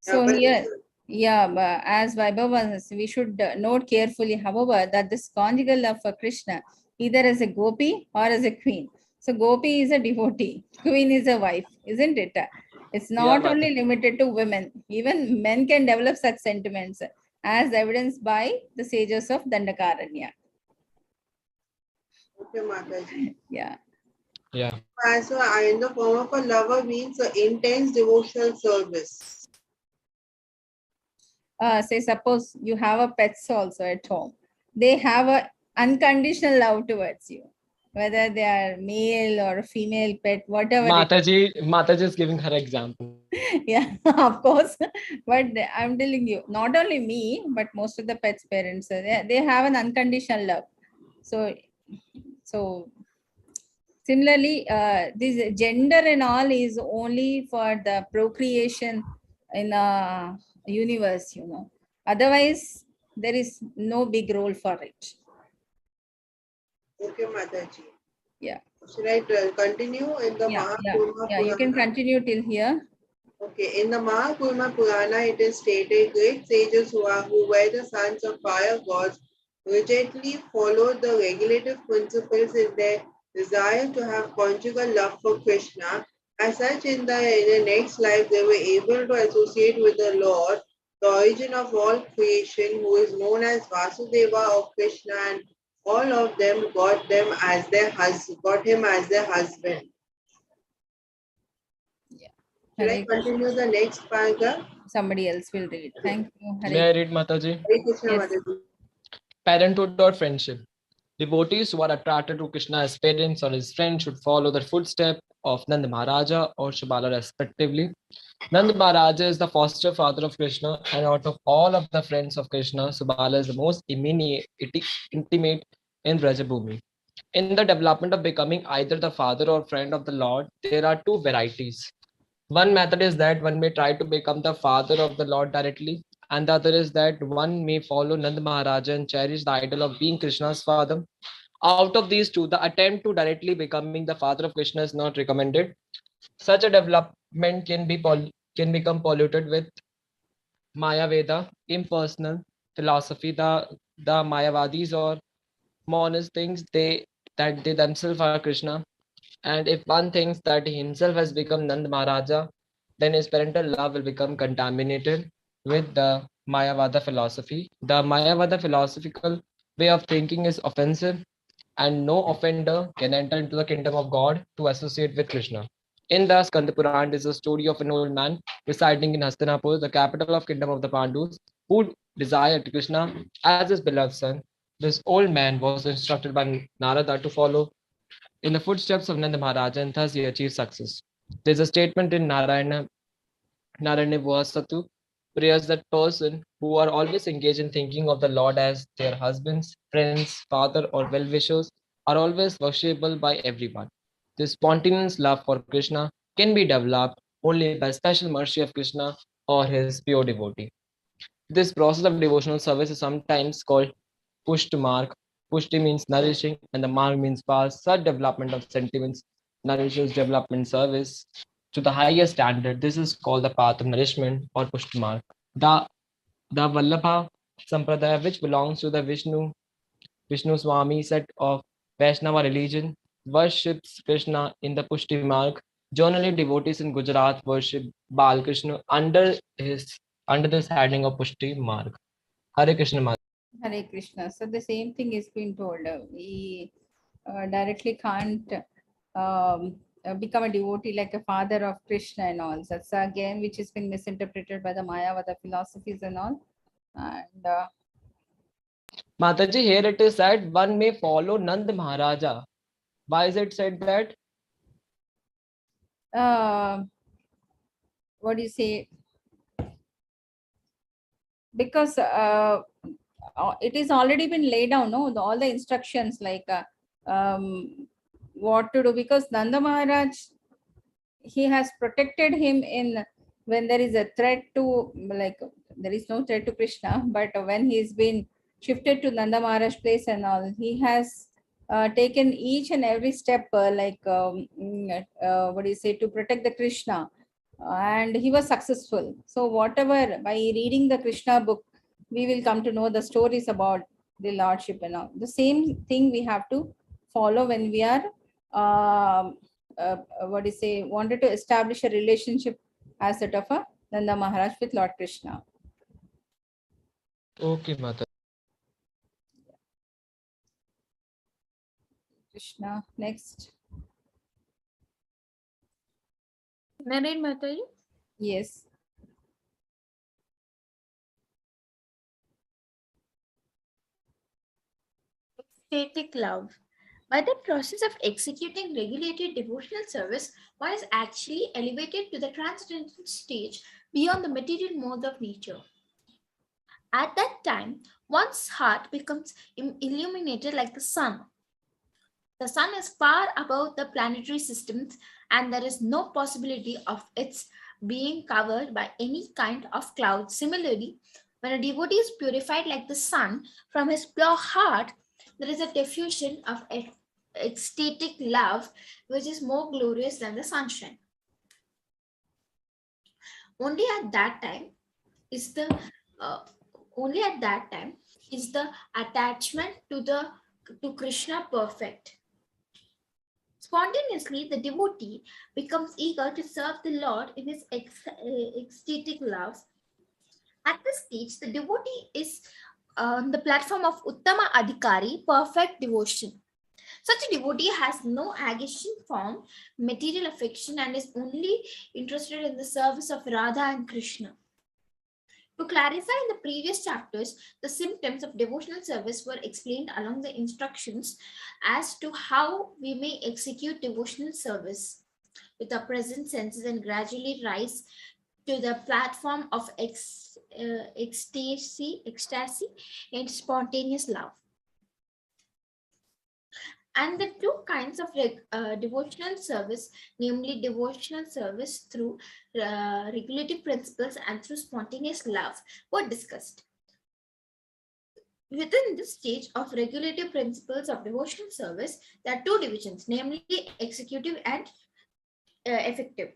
Speaker 3: So
Speaker 6: but
Speaker 3: here, yeah, but as Vaibhava, we should note carefully, however, that this conjugal love for Krishna, either as a gopi or as a queen. So gopi is a devotee, queen is a wife, isn't it? It's not only
Speaker 7: Mataji.
Speaker 3: limited to women. Even men can develop such sentiments, as evidenced by the sages of Dandakaranya.
Speaker 6: okay, Mataji.
Speaker 3: Yeah.
Speaker 7: Yeah.
Speaker 6: So in the form of a lover means intense devotional service.
Speaker 3: Say suppose you have a pets also at home, they have a unconditional love towards you. whether they are male or female pet, whatever.
Speaker 7: Mataji is giving her example.
Speaker 3: Yeah, of course. But I'm telling you, not only me, but most of the pets' parents, they have an unconditional love. So similarly, this gender and all is only for the procreation in a universe, Otherwise, there is no big role for it.
Speaker 6: Okay, Mataji.
Speaker 3: Yeah.
Speaker 6: Should I continue in the Mahakurma
Speaker 3: Yeah, you can
Speaker 6: Purana?
Speaker 3: continue till here.
Speaker 6: Okay, in the Mahakurma Purana, it is stated great sages who were the sons of fire gods rigidly followed the regulative principles in their desire to have conjugal love for Krishna. As such, in the next life, they were able to associate with the Lord, the origin of all creation, who is known as Vasudeva of Krishna, and all of them got him as their husband.
Speaker 3: Yeah.
Speaker 6: Should I continue the next paragraph?
Speaker 3: Somebody else will read. Thank you.
Speaker 7: May I read, Mataji?
Speaker 6: Hare Krishna,
Speaker 3: Yes.
Speaker 6: Mataji.
Speaker 7: Parenthood or friendship. Devotees who are attracted to Krishna as parents or his friends should follow the footsteps of Nanda Maharaja or Shubala respectively. Nanda Maharaja is the foster father of Krishna, and out of all of the friends of Krishna, Subala is the most intimate in Brajabhumi. In the development of becoming either the father or friend of the Lord, there are two varieties. One method is that one may try to become the father of the Lord directly, and the other is that one may follow Nanda Maharaja and cherish the idol of being Krishna's father. Out of these two, the attempt to directly becoming the father of Krishna is not recommended. Such a development can become polluted with Maya Veda, impersonal philosophy. The Mayavadis or Monists thinks that they themselves are Krishna, and if one thinks that he himself has become Nand Maharaja, then his parental love will become contaminated with the Mayavada philosophy. The Mayavada philosophical way of thinking is offensive, and no offender can enter into the kingdom of God to associate with Krishna. In the Skanda Puran is a story of an old man residing in Hastinapur, the capital of kingdom of the Pandus, who desired Krishna as his beloved son. This old man was instructed by Narada to follow in the footsteps of Nanda Maharaja, and thus he achieved success. There's a statement in Narayana Vasatu prayers that person who are always engaged in thinking of the Lord as their husbands, friends, father, or well-wishers are always worshipable by everyone. This spontaneous love for Krishna can be developed only by special mercy of Krishna or his pure devotee. This process of devotional service is sometimes called pushti mark. Pushti means nourishing, and the mark means pass. Such development of sentiments nourishes development service to the highest standard. This is called the path of nourishment or pushti mark. The the Vallabha Sampradaya, which belongs to the Vishnu Swami set of Vaishnava religion, worships Krishna in the Pushti mark. Generally, devotees in Gujarat worship Bal Krishna under this heading of Pushti mark. Hare Krishna Maharaj.
Speaker 3: Hare Krishna. So the same thing is being told. We directly can't become a devotee like a father of Krishna and all. That's again which has been misinterpreted by the Mayavada philosophies and all. And
Speaker 7: Mataji, here it is said one may follow Nand Maharaja. Why is it said that?
Speaker 3: what do you say? Because it is already been laid down, no, all the instructions like what to do, because Nanda Maharaj, he has protected him in when there is a threat to, like, there is no threat to Krishna, but when he's been shifted to Nanda Maharaj place and all, he has taken each and every step what do you say, to protect the Krishna, and he was successful. So whatever, by reading the Krishna book, we will come to know the stories about the Lordship and all. The same thing we have to follow when we are what do you say, wanted to establish a relationship as that of a Nanda Maharaj with Lord Krishna.
Speaker 7: Okay, Mataji.
Speaker 3: Krishna. Next.
Speaker 1: Narrate, Mataji.
Speaker 3: Yes.
Speaker 1: Ecstatic love. By the process of executing regulated devotional service, one is actually elevated to the transcendental stage beyond the material modes of nature. At that time, one's heart becomes illuminated like the sun. The sun is far above the planetary systems, and there is no possibility of its being covered by any kind of cloud. Similarly, when a devotee is purified like the sun from his pure heart, there is a diffusion of ecstatic love which is more glorious than the sunshine. Only at that time is the uh, only at that time is the attachment to Krishna perfect. Spontaneously, the devotee becomes eager to serve the Lord in his ecstatic love. At this stage, the devotee is on the platform of Uttama Adhikari, perfect devotion. Such a devotee has no aggression from material affection and is only interested in the service of Radha and Krishna. To clarify in the previous chapters, the symptoms of devotional service were explained along the instructions as to how we may execute devotional service with our present senses and gradually rise to the platform of ecstasy and spontaneous love. And the two kinds of devotional service, namely devotional service through regulative principles and through spontaneous love, were discussed. Within this stage of regulative principles of devotional service, there are two divisions, namely executive and effective.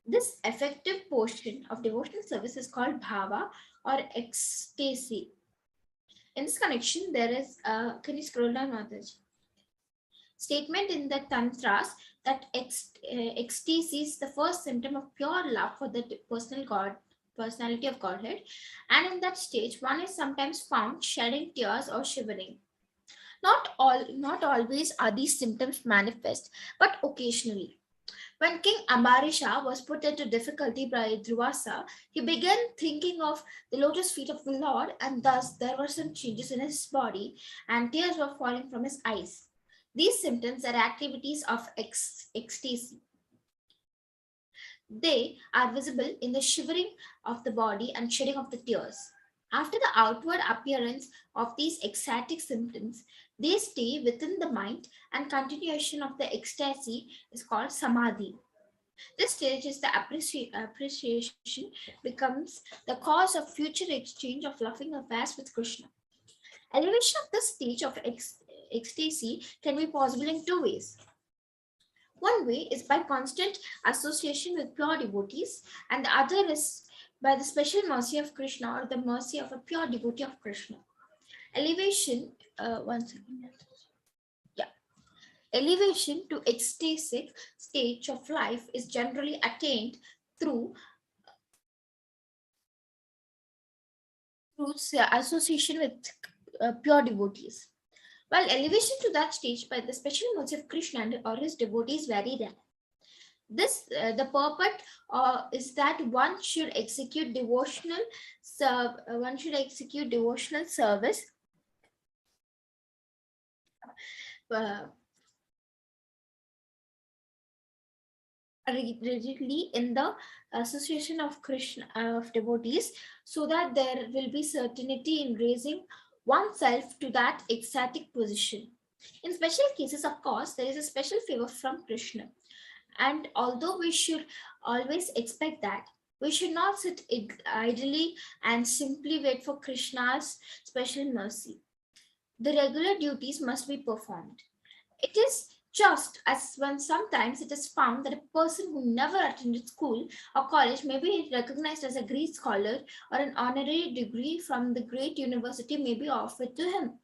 Speaker 1: This effective portion of devotional service is called bhava or ecstasy. In this connection, there is, can you scroll down, Mataji? Statement in the tantras that ecstasy is the first symptom of pure love for the personality of Godhead, and in that stage, one is sometimes found shedding tears or shivering. Not always are these symptoms manifest, but occasionally. When King Ambarisha was put into difficulty by Dhruvasa, he began thinking of the lotus feet of the Lord, and thus there were some changes in his body, and tears were falling from his eyes. These symptoms are activities of ecstasy. They are visible in the shivering of the body and shedding of the tears. After the outward appearance of these ecstatic symptoms, they stay within the mind, and continuation of the ecstasy is called samadhi. This stage is the appreciation becomes the cause of future exchange of loving affairs with Krishna. Elevation of the stage of ecstasy can be possible in two ways. One way is by constant association with pure devotees, and the other is by the special mercy of Krishna or the mercy of a pure devotee of Krishna. Elevation, one second. Yeah. Elevation to ecstatic stage of life is generally attained through association with pure devotees. While elevation to that stage by the special mercy of Krishna or his devotees vary rare. This the purport is that one should execute devotional service rigidly in the association of Krishna of devotees, so that there will be certainty in raising oneself to that ecstatic position. In special cases, of course, there is a special favor from Krishna. And although we should always expect that, we should not sit idly and simply wait for Krishna's special mercy. The regular duties must be performed. It is just as when sometimes it is found that a person who never attended school or college may be recognized as a great scholar, or an honorary degree from the great university may be offered to him.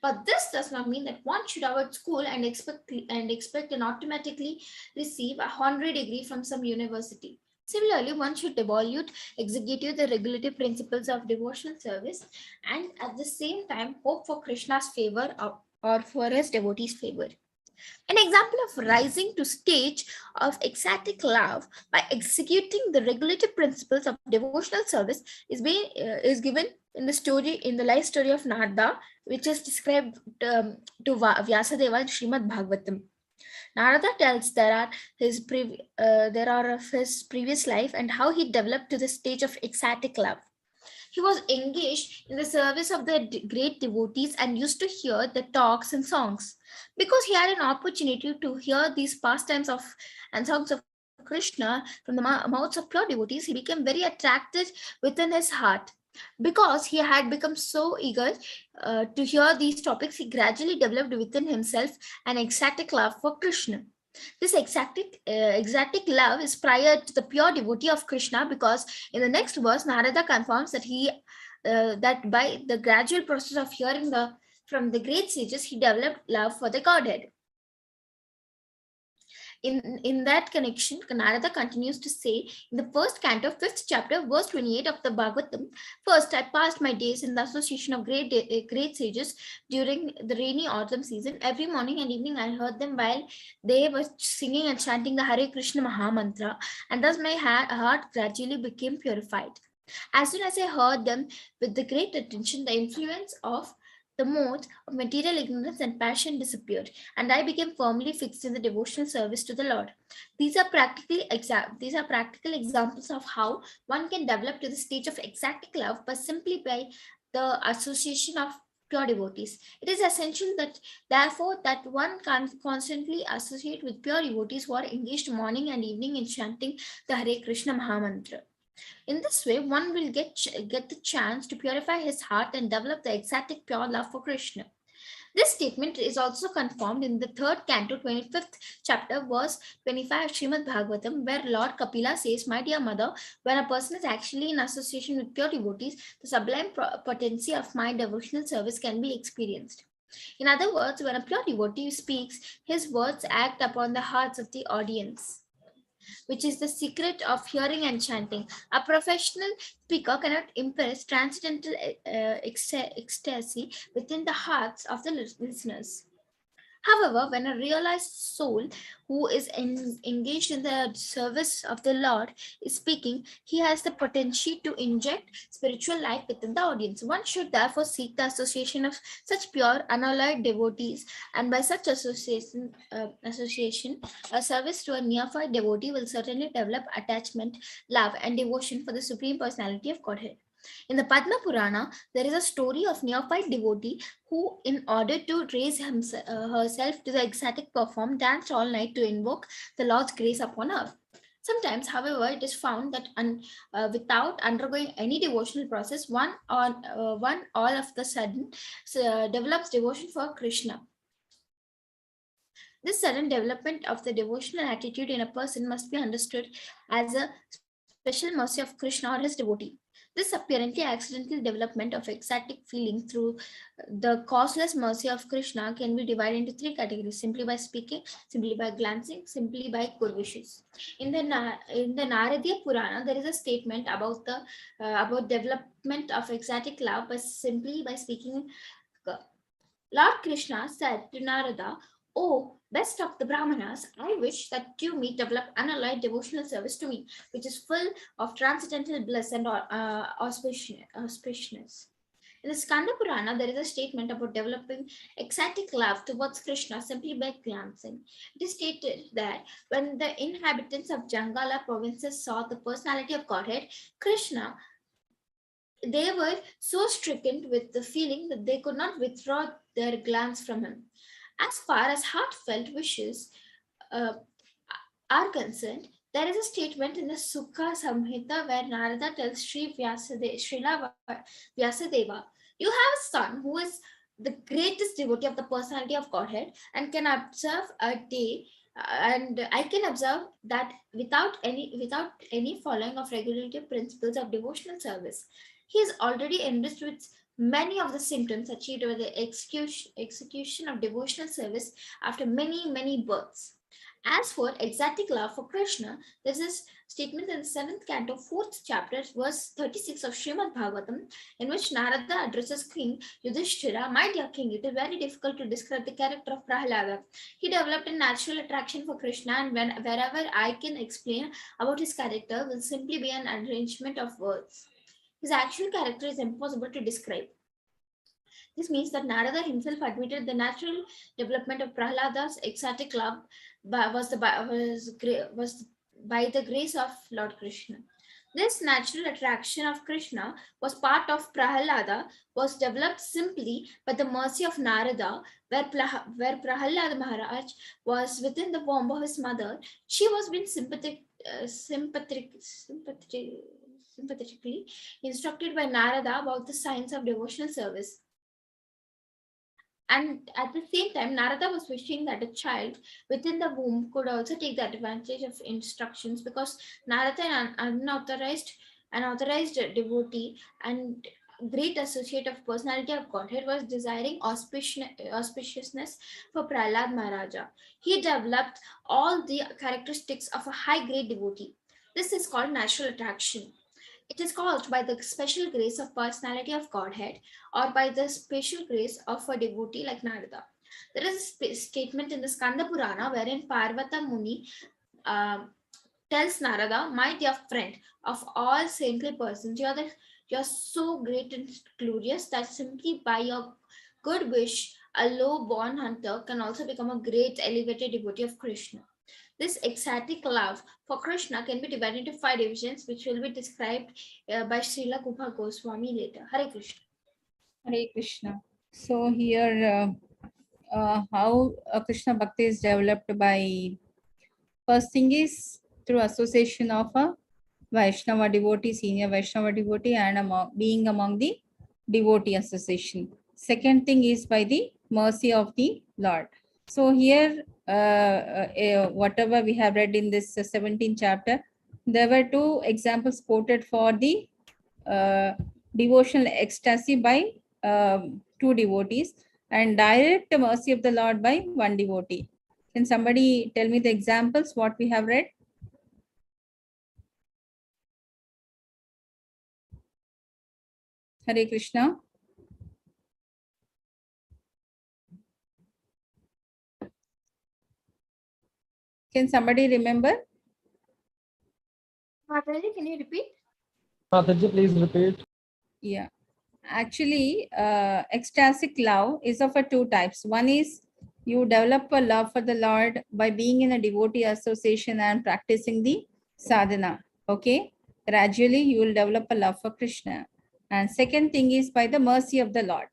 Speaker 1: But this does not mean that one should avoid school and expect and automatically receive a honorary degree from some university. Similarly, one should execute the regulative principles of devotional service, and at the same time hope for Krishna's favor or for his devotees' favor. An example of rising to stage of ecstatic love by executing the regulative principles of devotional service is given in the life story of Narada, which is described to Vyasadeva in Srimad Bhagavatam. Narada tells there are of his previous life and how he developed to the stage of ecstatic love. He was engaged in the service of the great devotees and used to hear the talks and songs. Because he had an opportunity to hear these pastimes of and songs of Krishna from the mouths of pure devotees, he became very attracted within his heart. Because he had become so eager to hear these topics, he gradually developed within himself an ecstatic love for Krishna. This ecstatic love is prior to the pure devotee of Krishna, because in the next verse, Narada confirms that by the gradual process of hearing from the great sages, he developed love for the Godhead. In that connection, Kannada continues to say in the first canto, 5th chapter, verse 28 of the Bhagavatam, first I passed my days in the association of great sages during the rainy autumn season. Every morning and evening I heard them while they were singing and chanting the Hare Krishna Mahamantra, and thus my heart gradually became purified. As soon as I heard them with the great attention, the influence of the modes of material ignorance and passion disappeared, and I became firmly fixed in the devotional service to the Lord. These are practical examples of how one can develop to the stage of ecstatic love by the association of pure devotees. It is essential that therefore that one can constantly associate with pure devotees who are engaged morning and evening in chanting the Hare Krishna Mahamantra. In this way, one will get the chance to purify his heart and develop the ecstatic pure love for Krishna. This statement is also confirmed in the 3rd canto, 25th chapter, verse 25 of Srimad Bhagavatam, where Lord Kapila says, "My dear mother, when a person is actually in association with pure devotees, the sublime potency of my devotional service can be experienced." In other words, when a pure devotee speaks, his words act upon the hearts of the audience, which is the secret of hearing and chanting. A professional speaker cannot impress transcendental ecstasy within the hearts of the listeners. However, when a realized soul who is engaged in the service of the Lord is speaking, he has the potential to inject spiritual life within the audience. One should therefore seek the association of such pure, unalloyed devotees, and by such association, a service to a neophyte devotee will certainly develop attachment, love, and devotion for the Supreme Personality of Godhead. In the Padma Purana, there is a story of neophyte devotee who, in order to raise herself to the ecstatic perform, danced all night to invoke the Lord's grace upon her. Sometimes, however, it is found that without undergoing any devotional process, one all of the sudden develops devotion for Krishna. This sudden development of the devotional attitude in a person must be understood as a special mercy of Krishna or his devotee. This apparently accidental development of ecstatic feeling through the causeless mercy of Krishna can be divided into 3 categories: simply by speaking, simply by glancing, simply by good wishes. In the Naradiya Purana, there is a statement about development of ecstatic love simply by speaking. Lord Krishna said to Narada, "O best of the Brahmanas, I wish that you may develop unalloyed devotional service to me, which is full of transcendental bliss and auspiciousness." In the Skanda Purana, there is a statement about developing ecstatic love towards Krishna simply by glancing. It is stated that when the inhabitants of Jangala provinces saw the personality of Godhead, Krishna, they were so stricken with the feeling that they could not withdraw their glance from him. As far as heartfelt wishes uh, are concerned, there is a statement in the Sukha Samhita where Narada tells Srila Vyasadeva, "You have a son who is the greatest devotee of the personality of Godhead and can observe a day, and I can observe that without any following of regulative principles of devotional service, he is already enriched with many of the symptoms achieved by the execution of devotional service after many births. As for ecstatic love for Krishna, this is statement in the 7th canto, 4th chapter, verse 36 of Srimad Bhagavatam, in which Narada addresses King Yudhishthira, "My dear king, it is very difficult to describe the character of Prahlada. He developed a natural attraction for Krishna, and wherever I can explain about his character will simply be an arrangement of words. His actual character is impossible to describe." This means that Narada himself admitted the natural development of Prahlada's ecstatic love was by the grace of Lord Krishna. This natural attraction of Krishna was part of Prahlada, was developed simply by the mercy of Narada, where Prahlada Maharaj was within the womb of his mother. She was being sympathetically instructed by Narada about the science of devotional service. And at the same time, Narada was wishing that a child within the womb could also take the advantage of instructions, because Narada, an unauthorized devotee and great associate of personality of Godhead, was desiring auspiciousness for Prahlad Maharaja. He developed all the characteristics of a high-grade devotee. This is called natural attraction. It is caused by the special grace of personality of Godhead, or by the special grace of a devotee like Narada. There is a statement in the Skanda Purana wherein Parvata Muni tells Narada, "My dear friend of all saintly persons, you're so great and glorious that simply by your good wish, a low-born hunter can also become a great elevated devotee of Krishna." This ecstatic love for Krishna can be divided into 5 divisions, which will be described by Srila Kupa Goswami later. Hare Krishna.
Speaker 3: Hare Krishna. So here, how Krishna Bhakti is developed by, first thing is through association of a Vaishnava devotee, senior Vaishnava devotee, and being among the devotee association. Second thing is by the mercy of the Lord. So here, whatever we have read in this 17th chapter, there were 2 examples quoted for the devotional ecstasy by 2 devotees, and direct mercy of the Lord by 1 devotee. Can somebody tell me the examples what we have read? Hare Krishna. Can somebody remember?
Speaker 1: Mataji, can you repeat?
Speaker 7: Mataji, please repeat.
Speaker 3: Yeah. Actually, ecstatic love is of 2 types. One is you develop a love for the Lord by being in a devotee association and practicing the sadhana. Okay. Gradually, you will develop a love for Krishna. And second thing is by the mercy of the Lord.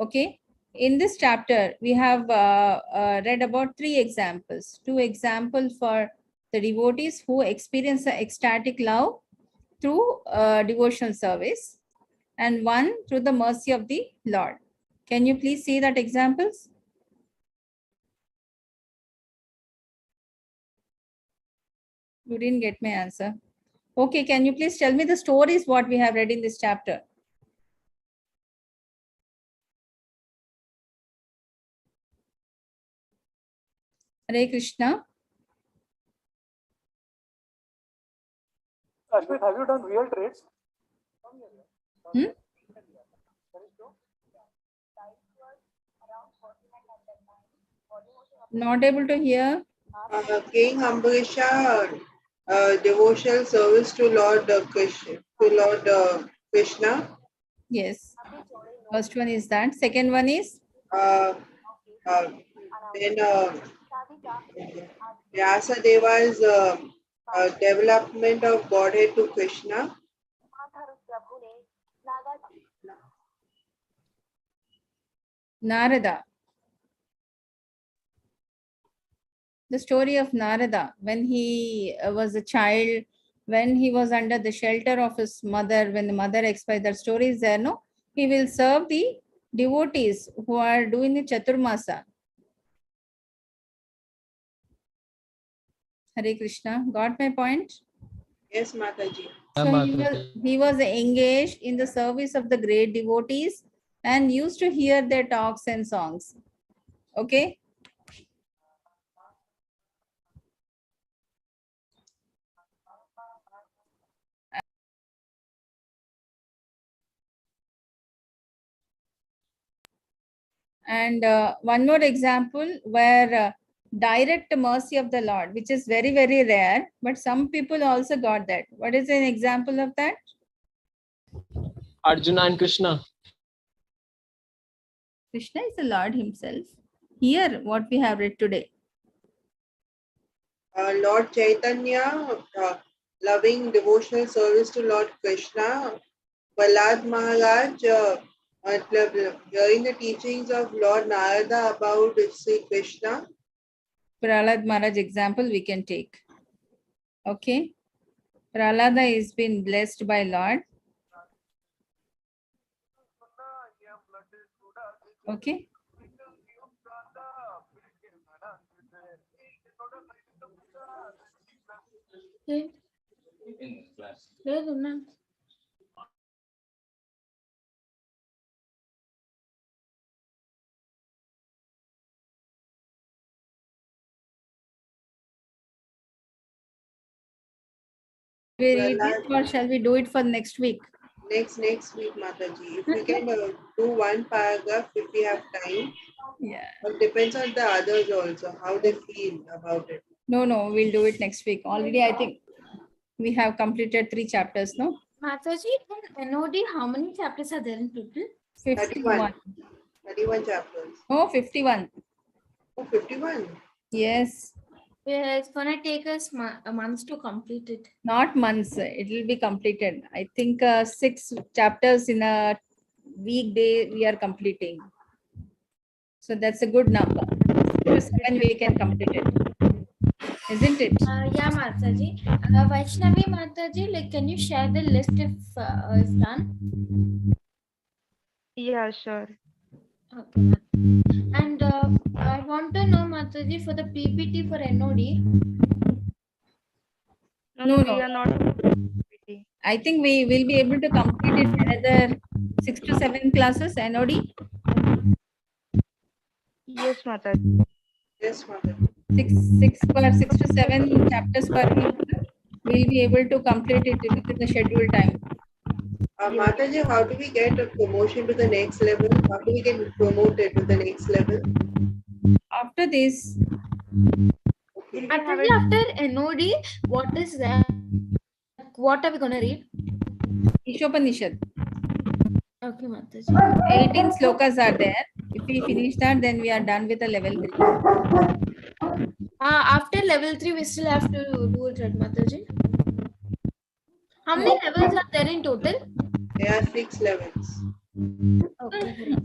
Speaker 3: Okay. In this chapter, we have read about 3 examples. 2 examples for the devotees who experience the ecstatic love through devotional service, and 1 through the mercy of the Lord. Can you please see that examples? You didn't get my answer. Okay, can you please tell me the stories what we have read in this chapter? Hare Krishna.
Speaker 8: Ashwin, have you done real trades?
Speaker 3: Not able to hear.
Speaker 6: King Ambrisha, devotional service to Lord Krishna.
Speaker 3: Yes. First one is that. Second one is?
Speaker 6: Then Vyasadeva's development of Godhead to Krishna.
Speaker 3: Narada. The story of Narada, when he was a child, when he was under the shelter of his mother, when the mother expired, that story is there, no? He will serve the devotees who are doing the Chaturmasa. Hare Krishna. Got my point?
Speaker 6: Yes, Mataji.
Speaker 3: So he was engaged in the service of the great devotees and used to hear their talks and songs. Okay. And one more example where direct mercy of the Lord, which is very, very rare, but some people also got that. What is an example of that?
Speaker 7: Arjuna and Krishna.
Speaker 3: Krishna is the Lord himself. Here, what we have read today.
Speaker 6: Lord Chaitanya, loving devotional service to Lord Krishna. Prahlad Maharaj, hearing the teachings of Lord Narada about Sri Krishna.
Speaker 3: Prahlad Maharaj example we can take. Okay. Prahlada is been blessed by Lord. Okay.
Speaker 1: లేదున్నా
Speaker 3: We read it or shall we do it for next week?
Speaker 6: Next week, Mataji. If we can do one paragraph if we have time.
Speaker 3: Yeah.
Speaker 6: It depends on the others also, how they feel about it.
Speaker 3: No, we'll do it next week. Already, I think we have completed 3 chapters, no?
Speaker 1: Mataji, in NOD, how many chapters are there in total?
Speaker 3: 51.
Speaker 6: 31 chapters.
Speaker 3: Oh, 51.
Speaker 6: Oh, 51.
Speaker 3: Yes.
Speaker 1: Yeah, it's gonna take us months to complete it.
Speaker 3: Not months. It will be completed. I think 6 chapters in a weekday we are completing. So that's a good number. 6 to 7 we can complete it. Isn't it?
Speaker 1: Yeah, Mataji. Vaishnavi Mataji, like, can you share the list if done?
Speaker 2: Yeah, sure.
Speaker 1: Okay, Mataji. And I want to know, Mataji, for the PPT for NOD.
Speaker 2: No,
Speaker 3: No.
Speaker 2: we are not. PPT.
Speaker 3: I think we will be able to complete it another 6 to 7 classes NOD.
Speaker 2: Yes, Mataji.
Speaker 6: Yes, Mataji.
Speaker 3: 6 to 7 chapters per week. We'll be able to complete it within the scheduled time.
Speaker 6: Mataji, how do we get a promotion to the next level? How do we get promoted to the next level?
Speaker 3: After this,
Speaker 6: Okay.
Speaker 1: Mataji, after NOD, what is that? What are we gonna read?
Speaker 3: Ishopanishad.
Speaker 1: Okay, Mataji.
Speaker 3: 18 slokas are there. If we finish that, then we are done with the level 3.
Speaker 1: After level 3, we still have to do it, right, Mataji? How many levels are there in total?
Speaker 6: There are 6 levels.
Speaker 1: Okay.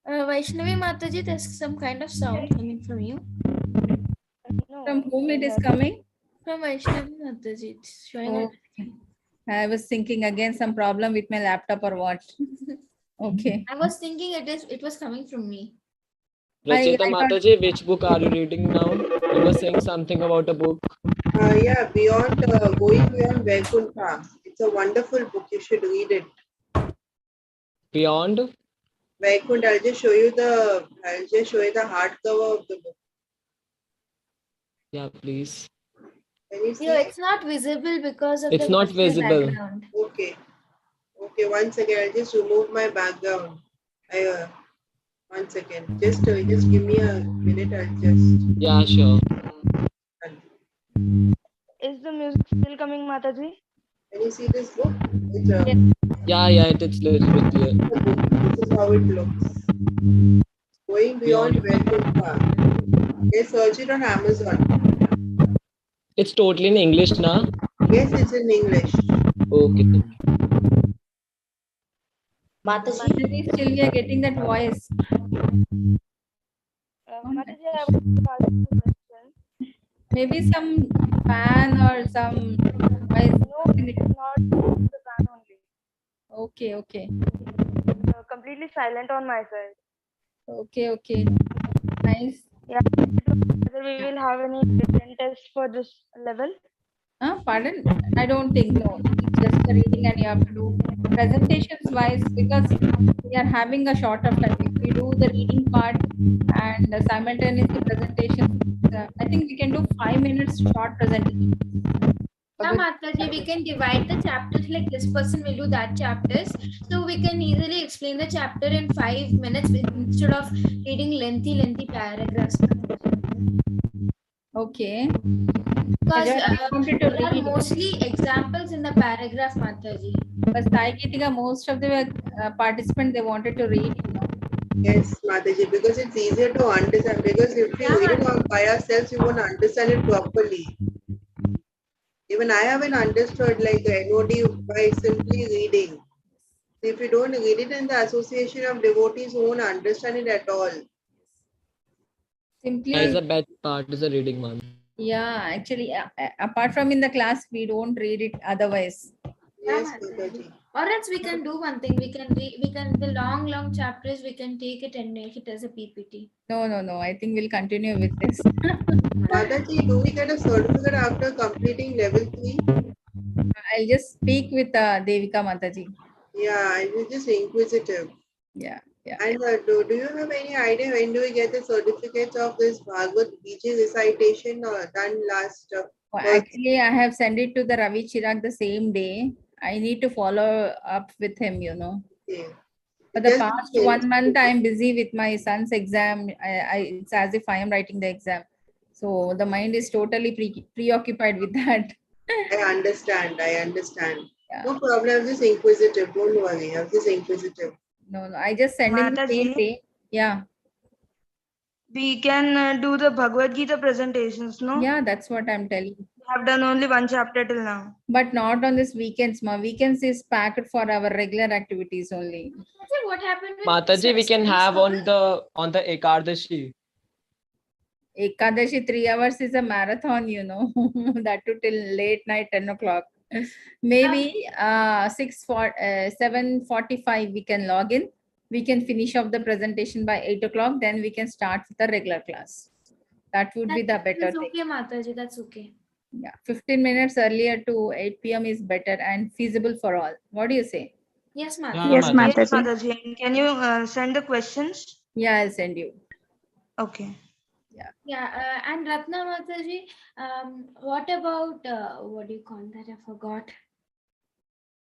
Speaker 1: Vaishnavi Mataji, there's some kind of sound coming from you.
Speaker 2: No,
Speaker 3: From whom it is coming?
Speaker 1: From Vaishnavi Mataji, it's showing on.
Speaker 3: Okay. I was thinking again some problem with my laptop or what. Okay.
Speaker 1: I was thinking it was coming from me.
Speaker 7: Rachita
Speaker 3: I thought-
Speaker 7: Mataji, which book are you reading now? You were saying something about a book.
Speaker 6: Yeah, going beyond Vaikuntha. It's a wonderful book. You should read it.
Speaker 7: Beyond?
Speaker 6: Vaikuntha. I'll just show you the hardcover of the book.
Speaker 7: Yeah, please.
Speaker 6: Can you see?
Speaker 1: Yeah, it's not visible because of
Speaker 7: It's
Speaker 1: the
Speaker 7: not
Speaker 1: virtual
Speaker 7: visible.
Speaker 1: background.
Speaker 6: Okay. One second. I'll just remove my background. One second. Just give me a minute. I'll just.
Speaker 7: Yeah, sure.
Speaker 2: is the music still coming, Mataji?
Speaker 6: Can you see this book? It's
Speaker 7: Yeah, it's little bit clear.
Speaker 6: this is how it looks. Going beyond Vaikuntha. Okay, search it on Amazon.
Speaker 7: It's totally in English now.
Speaker 6: Yes, it's in English.
Speaker 7: Okay.
Speaker 3: Mataji, still we are getting that voice.
Speaker 2: Mataji, I would ask you a question.
Speaker 3: Maybe some fan or some voice.
Speaker 2: No, it's not the fan only.
Speaker 3: Okay.
Speaker 2: Completely silent on my side.
Speaker 3: Okay. Nice.
Speaker 2: Yeah. Whether we will have any written test for this level?
Speaker 3: Pardon? I don't think no. It's just the reading and you have to do presentations wise because we are having a short of time. If we do the reading part and simultaneously presentation, I think we can do 5 minutes short presentation.
Speaker 1: Yeah, Mataji, we can divide the chapters like this person will do that chapters. So we can easily explain the chapter in 5 minutes instead of reading lengthy paragraphs.
Speaker 3: Okay.
Speaker 1: Because
Speaker 3: I wanted to
Speaker 1: there are
Speaker 3: read.
Speaker 1: mostly examples in the paragraph, Mataji.
Speaker 3: But Gitika, most of the participants, they wanted to read,
Speaker 6: Yes, Mataji, because it's easier to understand. Because if you
Speaker 1: Yeah,
Speaker 6: read it
Speaker 1: Mataji.
Speaker 6: by yourself, you won't understand it properly. Even I haven't understood like NOD by simply reading. If you don't read it in the association of devotees, you won't understand it at all.
Speaker 3: Simply,
Speaker 7: That is the best part, is the reading, man.
Speaker 3: yeah, actually, apart from in the class, we don't read it otherwise.
Speaker 6: Yes,
Speaker 1: Mataji.
Speaker 6: Mataji.
Speaker 1: Or else we can do one thing. We can the long chapters. We can take it and make it as a PPT.
Speaker 3: No. I think we'll continue with this.
Speaker 6: Mataji, do we get a certificate after completing level 3?
Speaker 3: I'll just speak with Devika Mataji.
Speaker 6: Yeah, I was just inquisitive.
Speaker 3: Yeah.
Speaker 6: And do you have any idea when do we get the certificates of this Bhagavad Gita recitation done last?
Speaker 3: Actually, I have sent it to the Ravi Chirag the same day. I need to follow up with him,
Speaker 6: Okay.
Speaker 3: For the
Speaker 6: Just
Speaker 3: past
Speaker 6: send-
Speaker 3: 1 month, I'm busy with my son's exam. It's as if I am writing the exam. So the mind is totally preoccupied with that.
Speaker 6: I understand.
Speaker 3: Yeah.
Speaker 6: No problem. I'm just inquisitive. Don't worry. I'm just inquisitive.
Speaker 3: No. I just sent him the same
Speaker 2: Mataji,
Speaker 3: day. Yeah.
Speaker 2: we can do the Bhagavad Gita presentations, no?
Speaker 3: Yeah, that's what I'm telling.
Speaker 2: We have done only one chapter till now.
Speaker 3: But not on this weekends, ma. Weekends is packed for our regular activities only.
Speaker 1: Mataji, what happened with
Speaker 7: Mataji, we can have
Speaker 1: studies
Speaker 7: on the Ekadashi.
Speaker 3: Ekadashi 3 hours is a marathon, that too till late night 10 o'clock. Maybe 7:45 we can log in. We can finish off the presentation by 8 o'clock. Then we can start with the regular class. That would be the better
Speaker 1: That's
Speaker 3: thing.
Speaker 1: okay, Mataji. That's okay.
Speaker 3: Yeah, 15 minutes earlier to 8 p.m. is better and feasible for all. What do you say?
Speaker 1: Yes,
Speaker 7: Yeah,
Speaker 1: Mataji.
Speaker 4: Yes,
Speaker 7: Mataji.
Speaker 2: Yes,
Speaker 4: Mataji.
Speaker 2: Mataji. Can you send the questions?
Speaker 3: Yeah, I'll send you.
Speaker 2: Okay.
Speaker 1: Yeah, and Ratna Mataji, what about what do you call that? I forgot.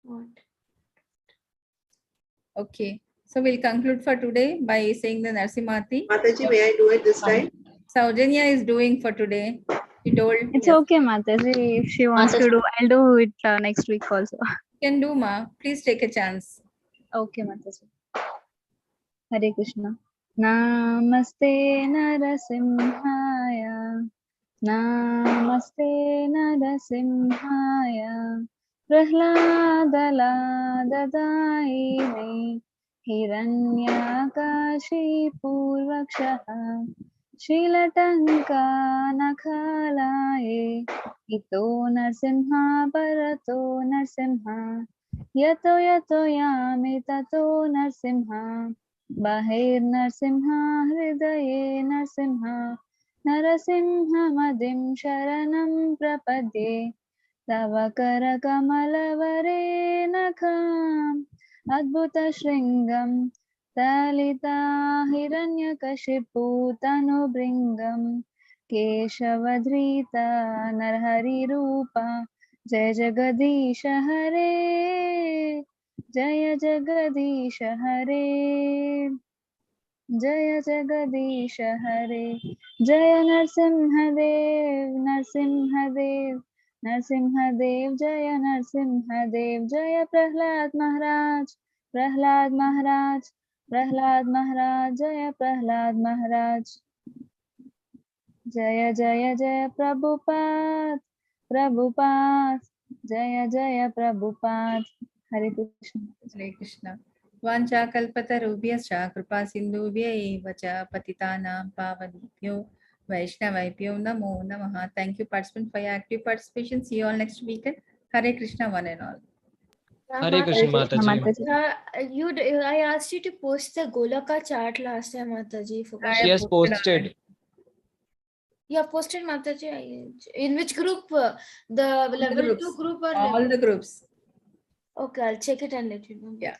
Speaker 1: What?
Speaker 3: Okay. So we'll conclude for today by saying the Narsimati.
Speaker 6: Mataji, may I do it this time?
Speaker 3: Saujanya is doing for today. She told.
Speaker 4: It's
Speaker 3: yes.
Speaker 4: okay, Mataji. If she wants to do, I'll do it next week also.
Speaker 3: You can do, ma. Please take a chance.
Speaker 4: Okay, Mataji. Hare Krishna. Namaste Narasimhaya. Namaste Narasimhaya. Prahladaladadaine. Hiranyakashi Purvakshaha. Shilatanka Nakhalaye. Ito Narsimha Parato Narsimha. Yato yato yami tato Narsimha. Bahir Narsimha Hridaye Narsimha. Narasimhamadim Sharanam Prapadye. Tava Karakamalavare Nakham. Adbhuta Shringam. Talita Hiranyakashipu Tanubringam. Keshavadrita Narhari Rupa. Jai Jagadish Hare. Jaya Jagadish Hare. Jaya Jagadish Hare. Jaya Narsimhadev. Narsimhadev. Narsimhadev. Jaya Narsimhadev. Jaya Prahlad Maharaj. Prahlad Maharaj. Prahlad Maharaj. Jaya Prahlad Maharaj. Jaya Jaya Jaya Prabhupada. Prabhupada. Jaya Jaya Prabhupada. Hare Krishna.
Speaker 3: Hare Krishna. Vancha kalpatarubhyascha kripa sindhubhya eva cha patitanam pavanebhyo vaishnavabhyo namo namaha. Thank you, participants, for your active participation. See you all next weekend. Hare Krishna, one and all.
Speaker 7: Hare Krishna, Mataji.
Speaker 1: I asked you to post the Golaka chart last time, Mataji.
Speaker 3: I
Speaker 7: She has posted.
Speaker 1: You have posted, Mataji. In which group? The level
Speaker 3: groups.
Speaker 1: 2 group or
Speaker 3: All
Speaker 1: level?
Speaker 3: the groups.
Speaker 1: Okay, I'll check it and let you know.
Speaker 3: Yeah.